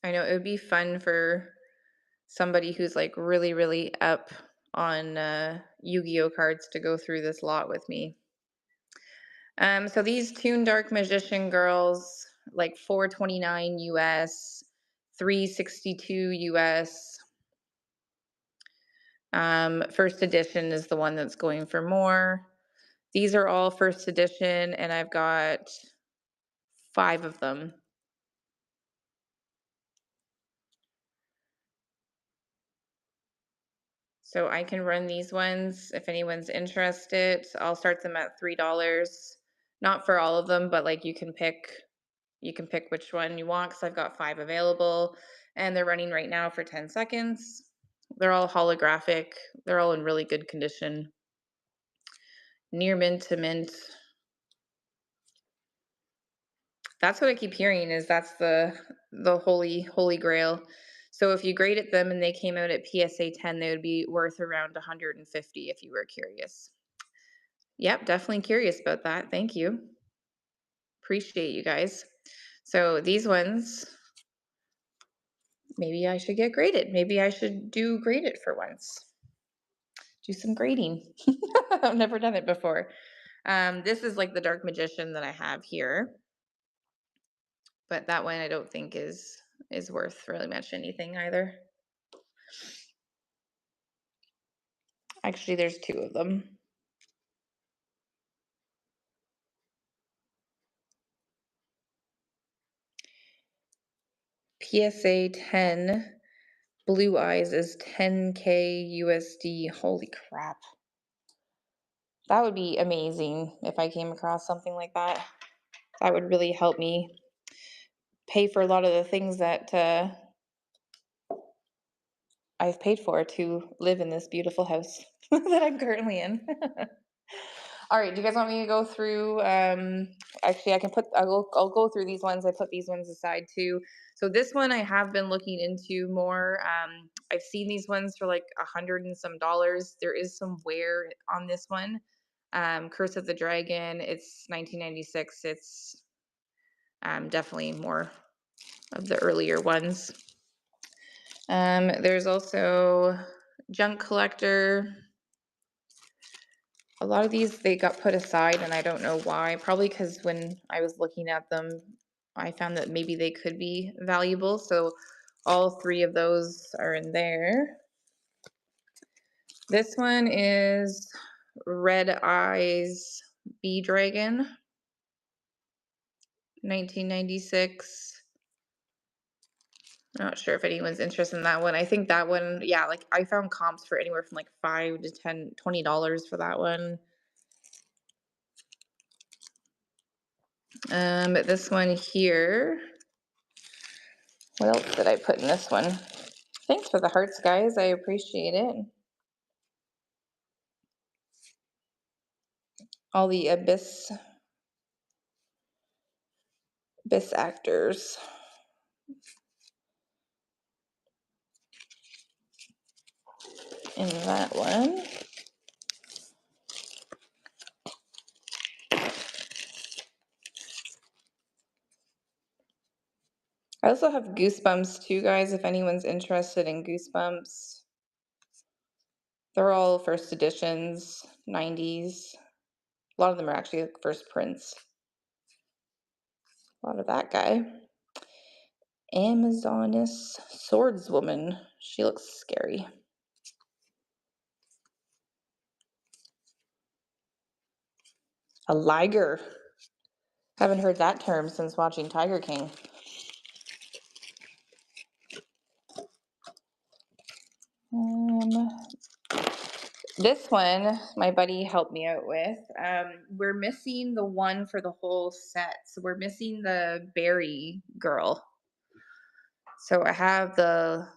I know it would be fun for somebody who's like really, really up on Yu-Gi-Oh cards to go through this lot with me. So these Toon Dark Magician Girls, like 429 US, 362 US. First edition is the one that's going for more. These are all first edition, and I've got 5 of them. So I can run these ones if anyone's interested. I'll start them at $3. Not for all of them, but like you can pick which one you want because I've got 5 available and they're running right now for 10 seconds. They're all holographic. They're all in really good condition. Near mint to mint. That's what I keep hearing is that's the holy grail. So if you graded them and they came out at PSA 10, they would be worth around 150 if you were curious. Yep, definitely curious about that. Thank you. Appreciate you guys. So these ones, maybe I should get graded. Maybe I should do graded for once. Do some grading. I've never done it before. This is like the Dark Magician that I have here. But that one I don't think is worth really much anything either. Actually, there's 2 of them. PSA 10 Blue Eyes is 10K USD. Holy crap. That would be amazing if I came across something like that. That would really help me pay for a lot of the things that I've paid for to live in this beautiful house that I'm currently in. All right, do you guys want me to go through? Actually, I'll go through these ones. I put these ones aside too. So this one I have been looking into more. I've seen these ones for like $100 and some dollars. There is some wear on this one. Curse of the Dragon. It's 1996. It's definitely more of the earlier ones. There's also Junk Collector. A lot of these, they got put aside and I don't know why. Probably because when I was looking at them, I found that maybe they could be valuable. So all 3 of those are in there. This one is Red Eyes Bee Dragon, 1996. I'm not sure if anyone's interested in that one. I think that one, yeah, like I found comps for anywhere from like $5 to $10, $20 for that one. This one here. What else did I put in this one? Thanks for the hearts, guys. I appreciate it. All the Abyss actors. In that one. I also have Goosebumps too, guys, if anyone's interested in Goosebumps. They're all first editions, 90s. A lot of them are actually first prints. A lot of that guy. Amazoness swordswoman. She looks scary. A liger. Haven't heard that term since watching Tiger King. This one, my buddy helped me out with. We're missing the one for the whole set. So we're missing the berry girl. So I have the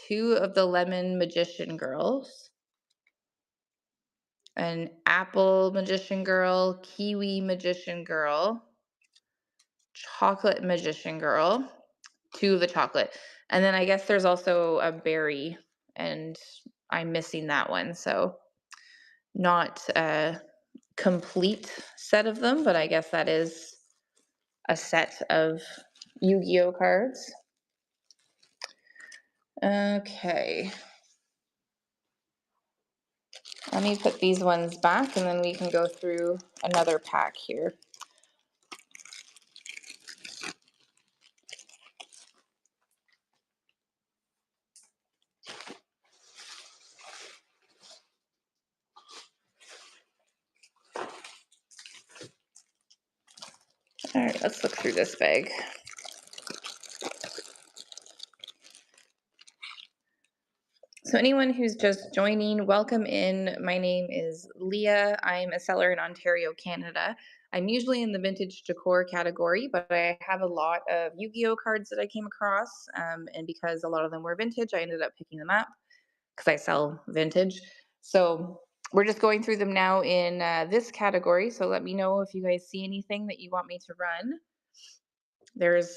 two of the lemon magician girls, an apple magician girl, kiwi magician girl, chocolate magician girl, two of the chocolate. And then I guess there's also a berry, and I'm missing that one. So not a complete set of them, but I guess that is a set of Yu-Gi-Oh cards. Okay. Let me put these ones back and then we can go through another pack here. All right, let's look through this bag. So anyone who's just joining, welcome in. My name is Leah. I'm a seller in Ontario, Canada. I'm usually in the vintage decor category, but I have a lot of Yu-Gi-Oh cards that I came across. And because a lot of them were vintage, I ended up picking them up because I sell vintage. So we're just going through them now in this category. So let me know if you guys see anything that you want me to run. There's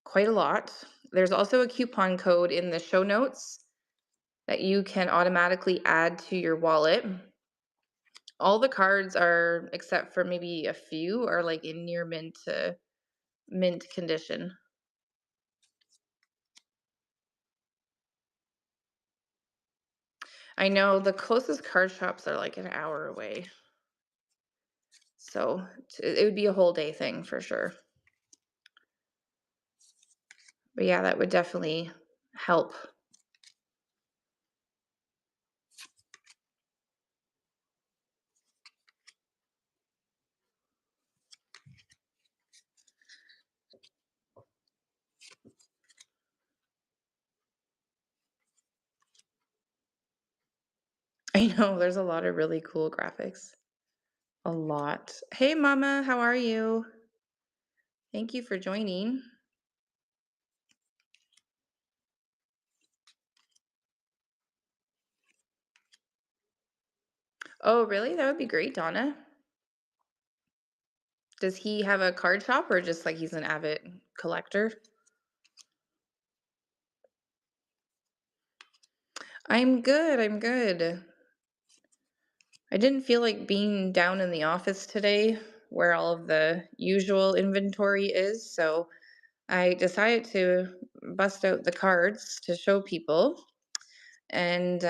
quite a lot. There's also a coupon code in the show notes that you can automatically add to your wallet. All the cards are, except for maybe a few, are like in near mint to mint condition. I know the closest card shops are like an hour away. So it would be a whole day thing for sure. But yeah, that would definitely help. I know there's a lot of really cool graphics. A lot. Hey, Mama, how are you? Thank you for joining. Oh, really? That would be great, Donna. Does he have a card shop or just like he's an avid collector? I'm good. I'm good. I didn't feel like being down in the office today where all of the usual inventory is, so I decided to bust out the cards to show people. And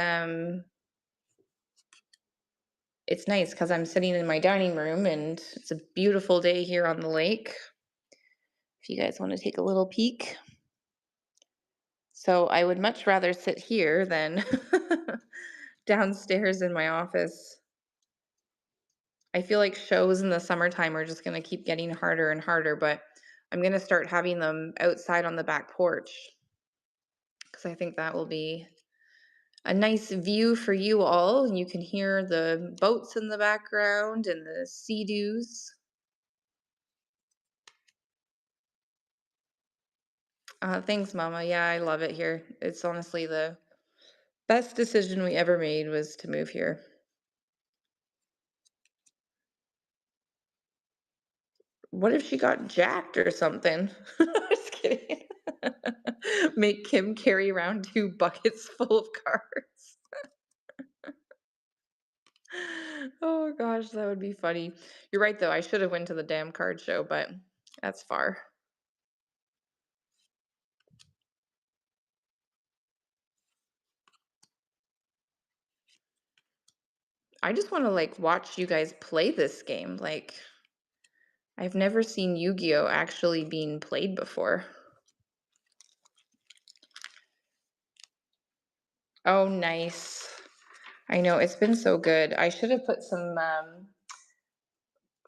it's nice because I'm sitting in my dining room and it's a beautiful day here on the lake. If you guys want to take a little peek. So I would much rather sit here than downstairs in my office. I feel like shows in the summertime are just going to keep getting harder and harder, but I'm going to start having them outside on the back porch because I think that will be a nice view for you all. And you can hear the boats in the background and the sea-doos. Thanks, Mama. Yeah, I love it here. It's honestly the best decision we ever made was to move here. What if she got jacked or something? Just kidding. Make Kim carry around 2 buckets full of cards. Oh gosh, that would be funny. You're right though, I should have went to the damn card show, but that's far. I just want to like watch you guys play this game. Like I've never seen Yu-Gi-Oh actually being played before. Oh, nice. I know it's been so good. I should have put some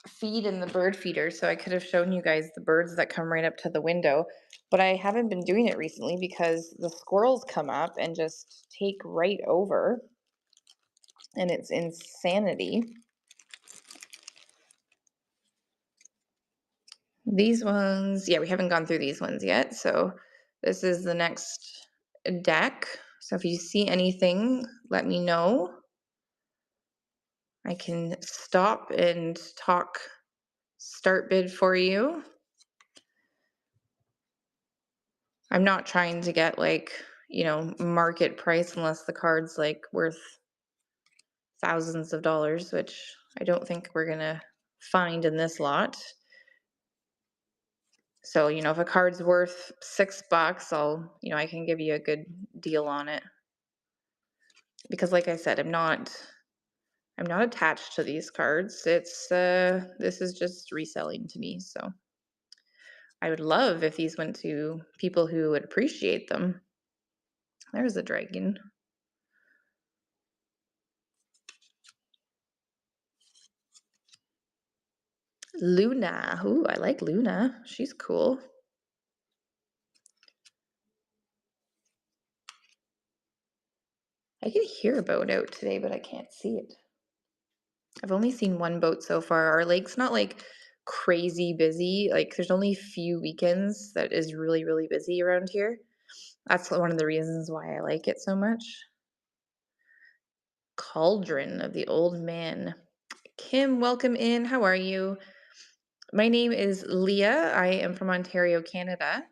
feed in the bird feeder so I could have shown you guys the birds that come right up to the window. But I haven't been doing it recently because the squirrels come up and just take right over, and it's insanity. These ones, yeah, we haven't gone through these ones yet. So this is the next deck. So if you see anything, let me know. I can stop and talk start bid for you. I'm not trying to get like, market price unless the card's like worth thousands of dollars, which I don't think we're gonna find in this lot. So, if a card's worth $6, I can give you a good deal on it. Because like I said, I'm not attached to these cards. This is just reselling to me. So I would love if these went to people who would appreciate them. There's a dragon. Luna. Ooh, I like Luna. She's cool. I can hear a boat out today, but I can't see it. I've only seen one boat so far. Our lake's not like crazy busy. Like there's only a few weekends that is really, really busy around here. That's one of the reasons why I like it so much. Cauldron of the Old Man. Kim, welcome in. How are you? My name is Leah. I am from Ontario, Canada.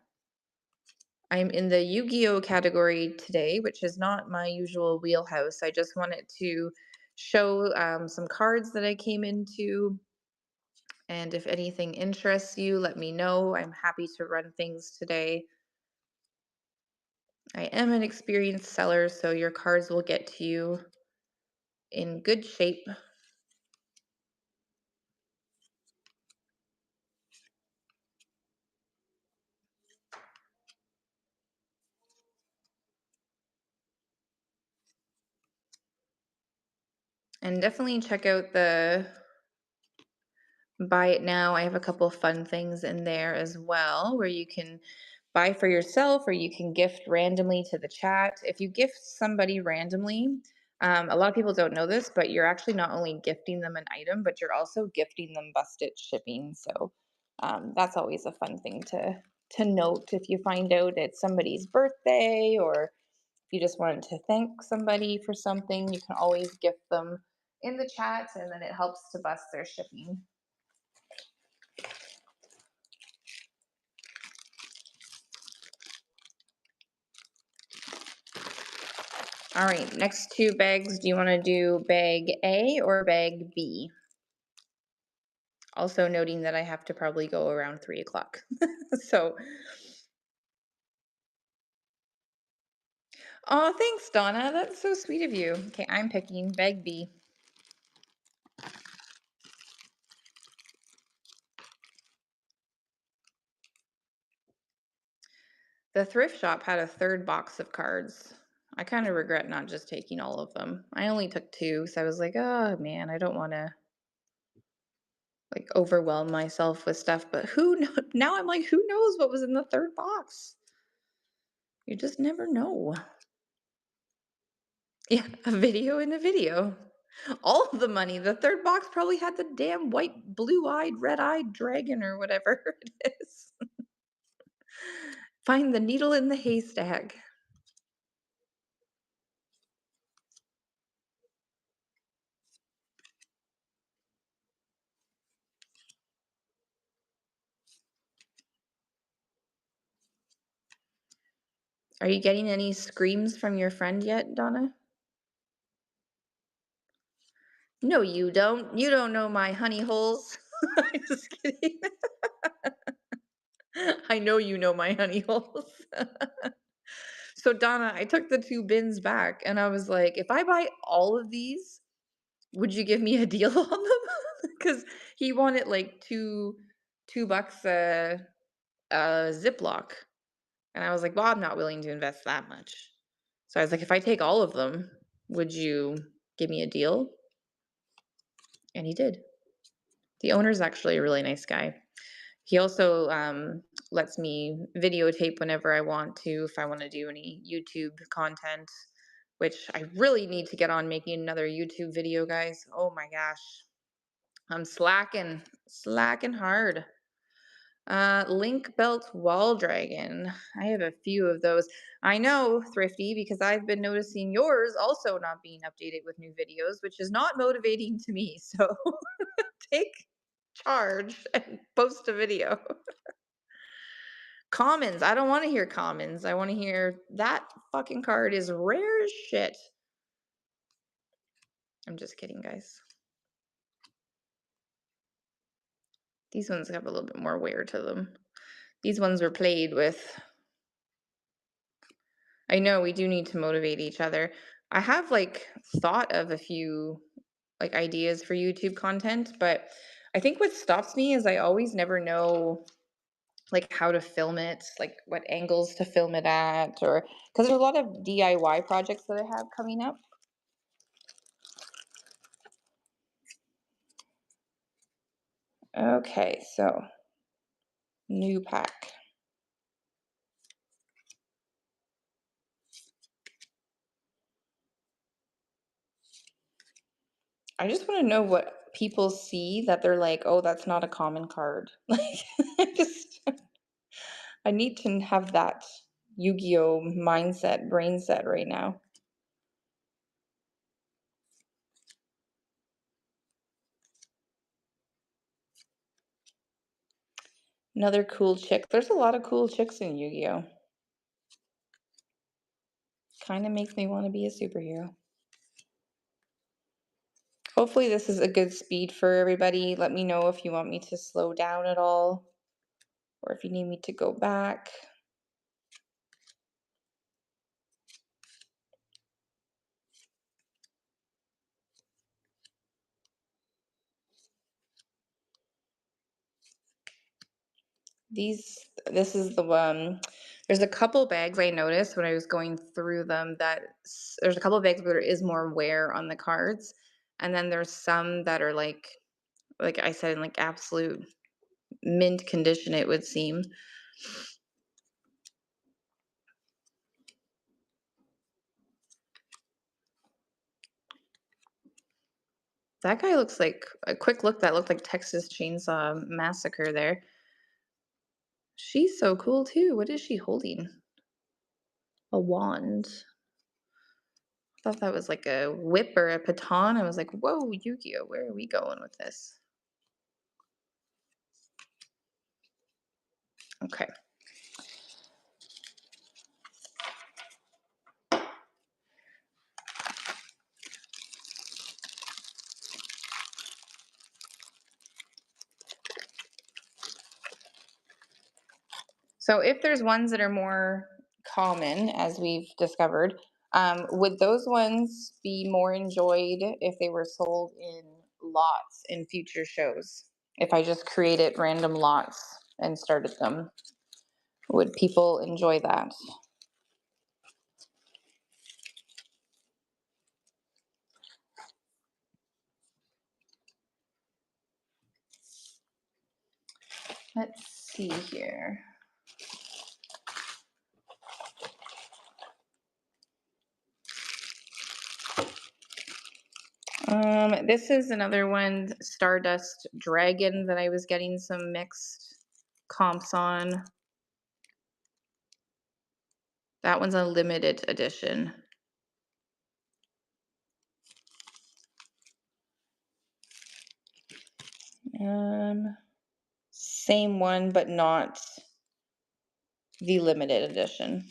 I'm in the Yu-Gi-Oh category today, which is not my usual wheelhouse. I just wanted to show some cards that I came into. And if anything interests you, let me know. I'm happy to run things today. I am an experienced seller, so your cards will get to you in good shape. And definitely check out the buy it now. I have a couple fun things in there as well where you can buy for yourself or you can gift randomly to the chat. If you gift somebody randomly, a lot of people don't know this, but you're actually not only gifting them an item, but you're also gifting them busted shipping. So that's always a fun thing to note if you find out it's somebody's birthday or you just wanted to thank somebody for something, you can always gift them in the chat and then it helps to bust their shipping. All right, next two bags. Do you want to do bag A or bag B? Also noting that I have to probably go around 3 o'clock. So, oh, thanks, Donna. That's so sweet of you. Okay, I'm picking bag B. The thrift shop had a third box of cards. I kind of regret not just taking all of them. I only took two, so I was like, oh man, I don't want to like overwhelm myself with stuff. But now I'm like, who knows what was in the third box? You just never know. Yeah, a video in a video. All of the money. The third box probably had the damn white, blue-eyed, red-eyed dragon or whatever it is. Find the needle in the haystack. Are you getting any screams from your friend yet, Donna? No, you don't. You don't know my honey holes. I'm just kidding. I know you know my honey holes. So, Donna, I took the two bins back and I was like, if I buy all of these, would you give me a deal on them? Because he wanted like $2 a Ziploc. And I was like, well, I'm not willing to invest that much. So I was like, if I take all of them, would you give me a deal? And he did. The owner's actually a really nice guy. He also lets me videotape whenever I want to, if I want to do any YouTube content, which I really need to get on making another YouTube video, guys. Oh my gosh. I'm slacking hard. Link belt wall dragon. I have a few of those. I know, Thrifty, because I've been noticing yours also not being updated with new videos, which is not motivating to me. So take charge and post a video. Commons. I don't want to hear commons. I want to hear that fucking card is rare as shit. I'm just kidding, guys. These ones have a little bit more wear to them. These ones were played with. I know we do need to motivate each other. I have like thought of a few like ideas for YouTube content, but I think what stops me is I always never know like how to film it, like what angles to film it at, or because there's a lot of DIY projects that I have coming up. Okay, so new pack. I just want to know what people see that they're like, oh, that's not a common card. Like, I need to have that Yu-Gi-Oh mindset, brain set right now. Another cool chick. There's a lot of cool chicks in Yu-Gi-Oh. Kind of makes me want to be a superhero. Hopefully this is a good speed for everybody. Let me know if you want me to slow down at all or if you need me to go back. This is the one. There's a couple bags I noticed when I was going through them that there's a couple bags where there is more wear on the cards. And then there's some that are like I said, in like absolute mint condition, it would seem. That guy looks like a quick look that looked like Texas Chainsaw Massacre there. She's so cool too. What is she holding? A wand. I thought that was like a whip or a baton. I was like, whoa, Yu-Gi-Oh, where are we going with this? Okay. So if there's ones that are more common, as we've discovered, would those ones be more enjoyed if they were sold in lots in future shows? If I just created random lots and started them, would people enjoy that? Let's see here. This is another one, Stardust Dragon, that I was getting some mixed comps on. That one's a limited edition. Same one, but not the limited edition.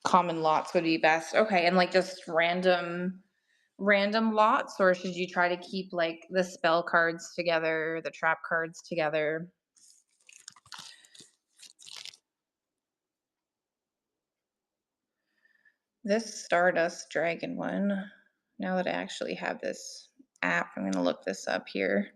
Common lots would be best. Okay, and like just random lots, or should you try to keep like the spell cards together, the trap cards together? This Stardust Dragon one, now that I actually have this app, I'm going to look this up here.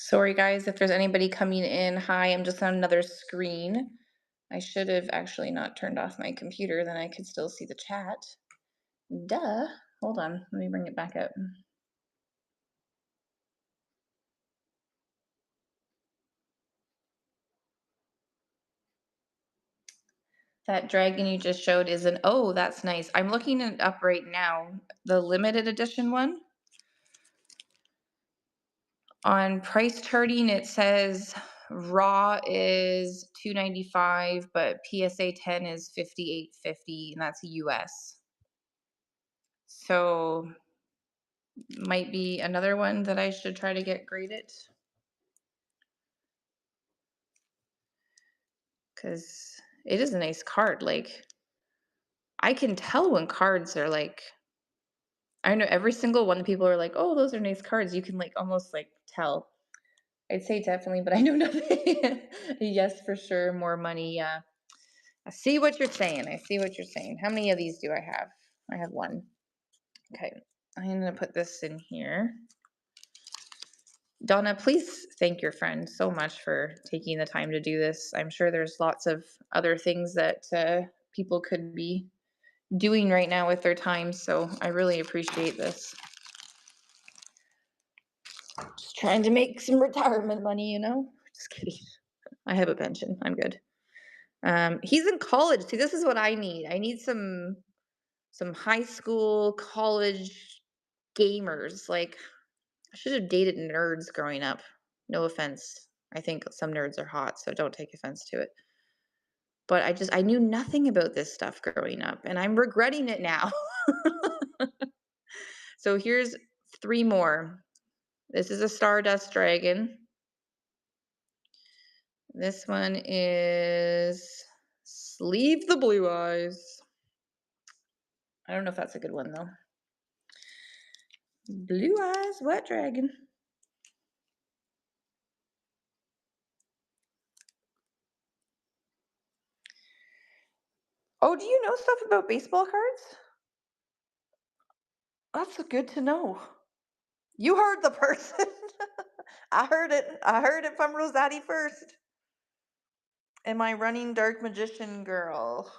Sorry, guys, if there's anybody coming in. Hi, I'm just on another screen. I should have actually not turned off my computer, then I could still see the chat. Duh. Hold on, let me bring it back up. That dragon you just showed is an, oh, that's nice. I'm looking it up right now. The limited edition one. On price charting, it says raw is $295, but PSA 10 is $58.50, and that's US. So might be another one that I should try to get graded. Because it is a nice card. Like, I can tell when cards are like, I know every single one, people are like, oh, those are nice cards. You can like almost like tell. I'd say definitely, but I know nothing. Yes, for sure. More money. Yeah. I see what you're saying. I see what you're saying. How many of these do I have? I have one. Okay. I'm going to put this in here. Donna, please thank your friend so much for taking the time to do this. I'm sure there's lots of other things that people could be doing right now with their time, so I really appreciate this. Just trying to make some retirement money, you know? Just kidding. I have a pension. I'm good. He's in college. See, this is what I need. I need some high school, college gamers. Like, I should have dated nerds growing up. No offense. I think some nerds are hot, so don't take offense to it. But I knew nothing about this stuff growing up, and I'm regretting it now. So here's 3 more. This is a Stardust Dragon. This one is Sleeve the Blue Eyes. I don't know if that's a good one, though. Blue Eyes Wet Dragon. Oh, do you know stuff about baseball cards? That's good to know. You heard the person. I heard it. I heard it from Rosati first. Am I running Dark Magician Girl?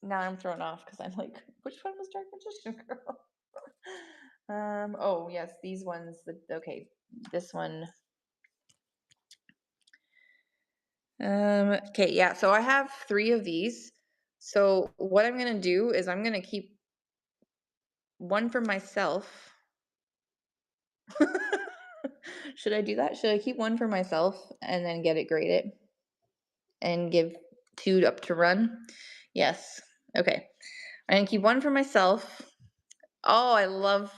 Now I'm thrown off because I'm like, which one was Dark Magician Girl? Oh yes, these ones. Okay, this one. Okay, yeah. So I have 3 of these. So what I'm gonna do is I'm gonna keep one for myself. Should I do that? Should I keep one for myself and then get it graded and give 2 up to run? Yes. Okay. I'm gonna keep one for myself. Oh, I love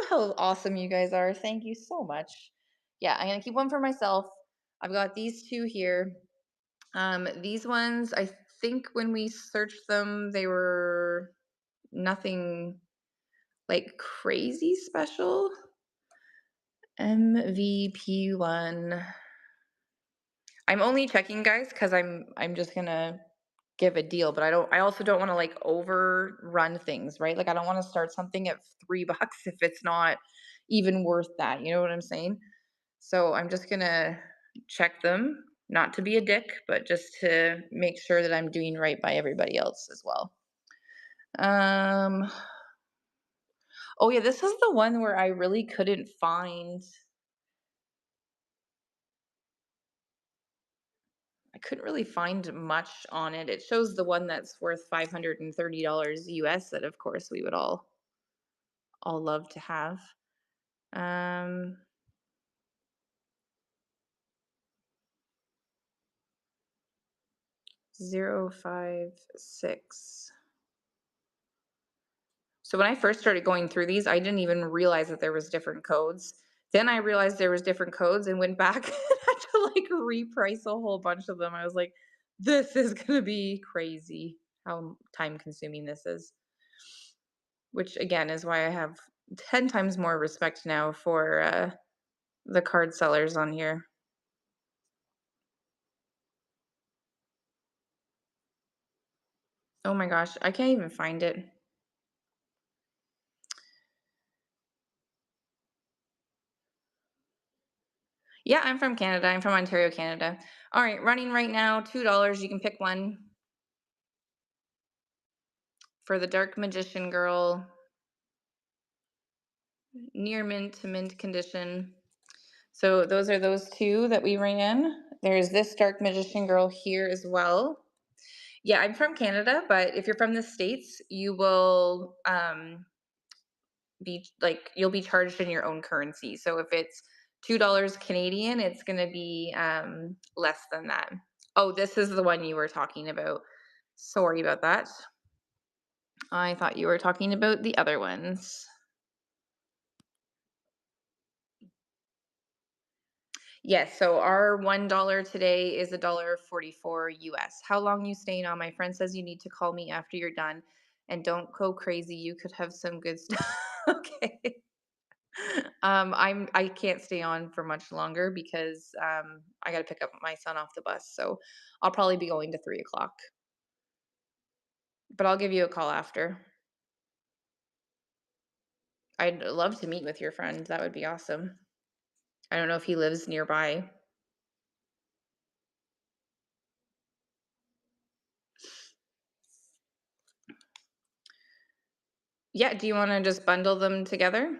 how awesome you guys are. Thank you so much. Yeah, I'm gonna keep one for myself. I've got these 2 here. These ones, I think when we searched them, they were nothing like crazy special. MVP1. I'm only checking, guys, because I'm just gonna give a deal, but I also don't want to like overrun things, right? Like I don't want to start something at $3 if it's not even worth that. You know what I'm saying? So I'm just gonna check them, not to be a dick, but just to make sure that I'm doing right by everybody else as well. Oh yeah, this is the one where I really couldn't find. I couldn't really find much on it. It shows the one that's worth $530 US that of course we would all love to have. 056. So when I first started going through these, I didn't even realize that there was different codes. Then I realized there was different codes and went back and had to like reprice a whole bunch of them. I was like, this is gonna be crazy how time consuming this is. Which again is why I have 10 times more respect now for the card sellers on here. Oh my gosh, I can't even find it. Yeah, I'm from Canada. I'm from Ontario, Canada. All right, running right now, $2. You can pick one for the Dark Magician Girl, near mint to mint condition. So those are those two that we ran. There's this Dark Magician Girl here as well. Yeah, I'm from Canada, but if you're from the States, you will be like you'll be charged in your own currency. So if it's $2 Canadian, it's going to be less than that. Oh, this is the one you were talking about. Sorry about that. I thought you were talking about the other ones. Yes, so our $1 today is $1.44 US. How long you staying on? My friend says you need to call me after you're done, and don't go crazy. You could have some good stuff. Okay. I can't stay on for much longer because I got to pick up my son off the bus. So I'll probably be going to 3 o'clock. But I'll give you a call after. I'd love to meet with your friend. That would be awesome. I don't know if he lives nearby. Yeah, do you want to just bundle them together?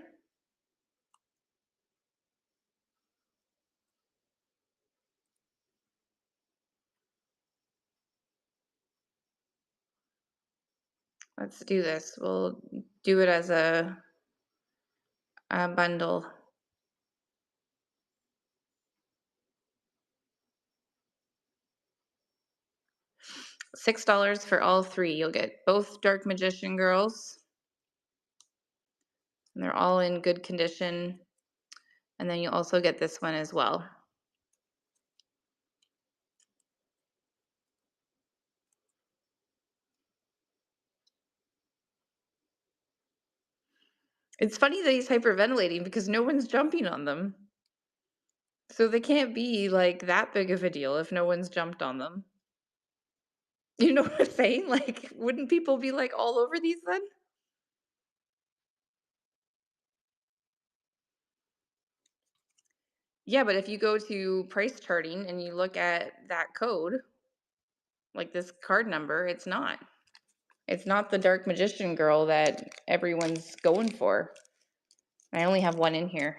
Let's do this. We'll do it as a bundle. $6 for all three. You'll get both Dark Magician Girls, and they're all in good condition. And then you'll also get this one as well. It's funny that he's hyperventilating because no one's jumping on them. So they can't be like that big of a deal if no one's jumped on them. You know what I'm saying? Like, wouldn't people be like all over these then? Yeah, but if you go to price charting and you look at that code, like this card number, it's not. It's not the Dark Magician Girl that everyone's going for. I only have one in here.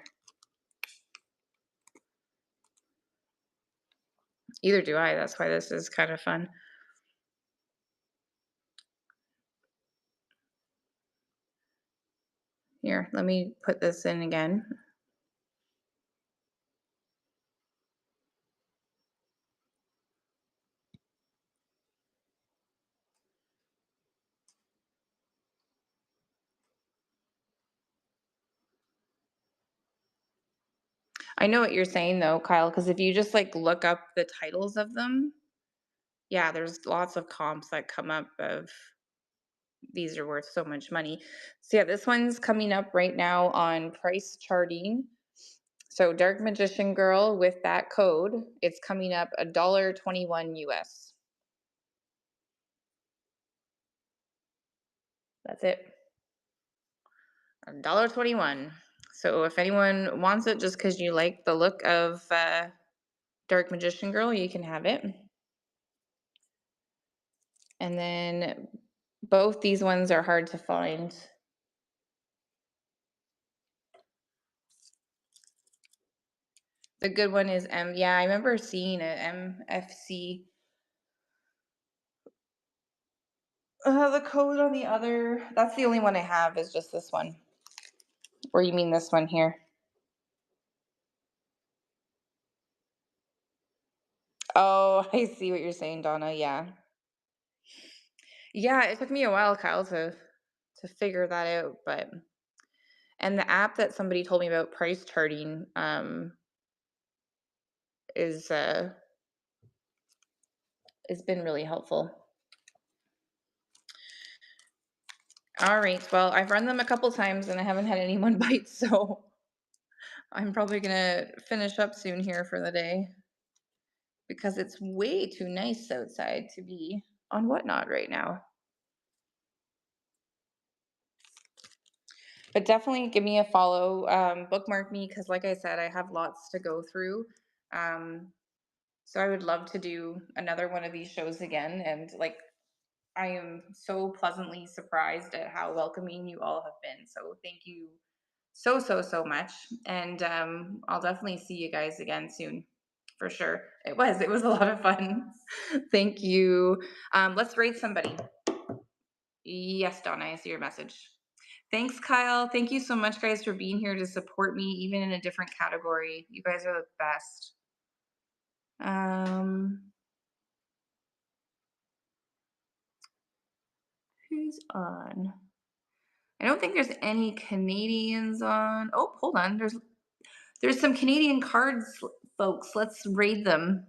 Either do I. That's why this is kind of fun. Here, let me put this in again. I know what you're saying though, Kyle, because if you just like look up the titles of them, yeah, there's lots of comps that come up of these are worth so much money. So yeah, this one's coming up right now on price charting. So Dark Magician Girl with that code, it's coming up $1.21 US. That's it. $1.21. So if anyone wants it just because you like the look of Dark Magician Girl, you can have it. And then both these ones are hard to find. The good one is M. Yeah, I remember seeing it. MFC. The code on the other. That's the only one I have is just this one. Or you mean this one here? Oh, I see what you're saying, Donna. Yeah. Yeah, it took me a while, Kyle, to figure that out, but and the app that somebody told me about price charting is has been really helpful. All right. Well, I've run them a couple times and I haven't had anyone bite, so I'm probably gonna finish up soon here for the day because it's way too nice outside to be on Whatnot right now. But definitely give me a follow, bookmark me because, like I said, I have lots to go through. Um, so I would love to do another one of these shows again. And like, I am so pleasantly surprised at how welcoming you all have been. So thank you so, so, so much. And I'll definitely see you guys again soon. For sure. It was a lot of fun. Thank you. Let's rate somebody. Yes, Donna, I see your message. Thanks, Kyle. Thank you so much, guys, for being here to support me, even in a different category. You guys are the best. Um, who's on? I don't think there's any Canadians on. Oh, hold on. There's some Canadian cards, folks. Let's raid them.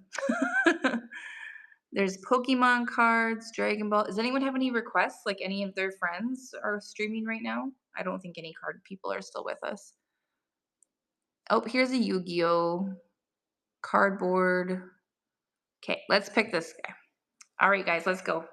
There's Pokemon cards, Dragon Ball. Does anyone have any requests? Like any of their friends are streaming right now? I don't think any card people are still with us. Oh, here's a Yu-Gi-Oh cardboard. Okay, let's pick this guy. All right, guys, let's go.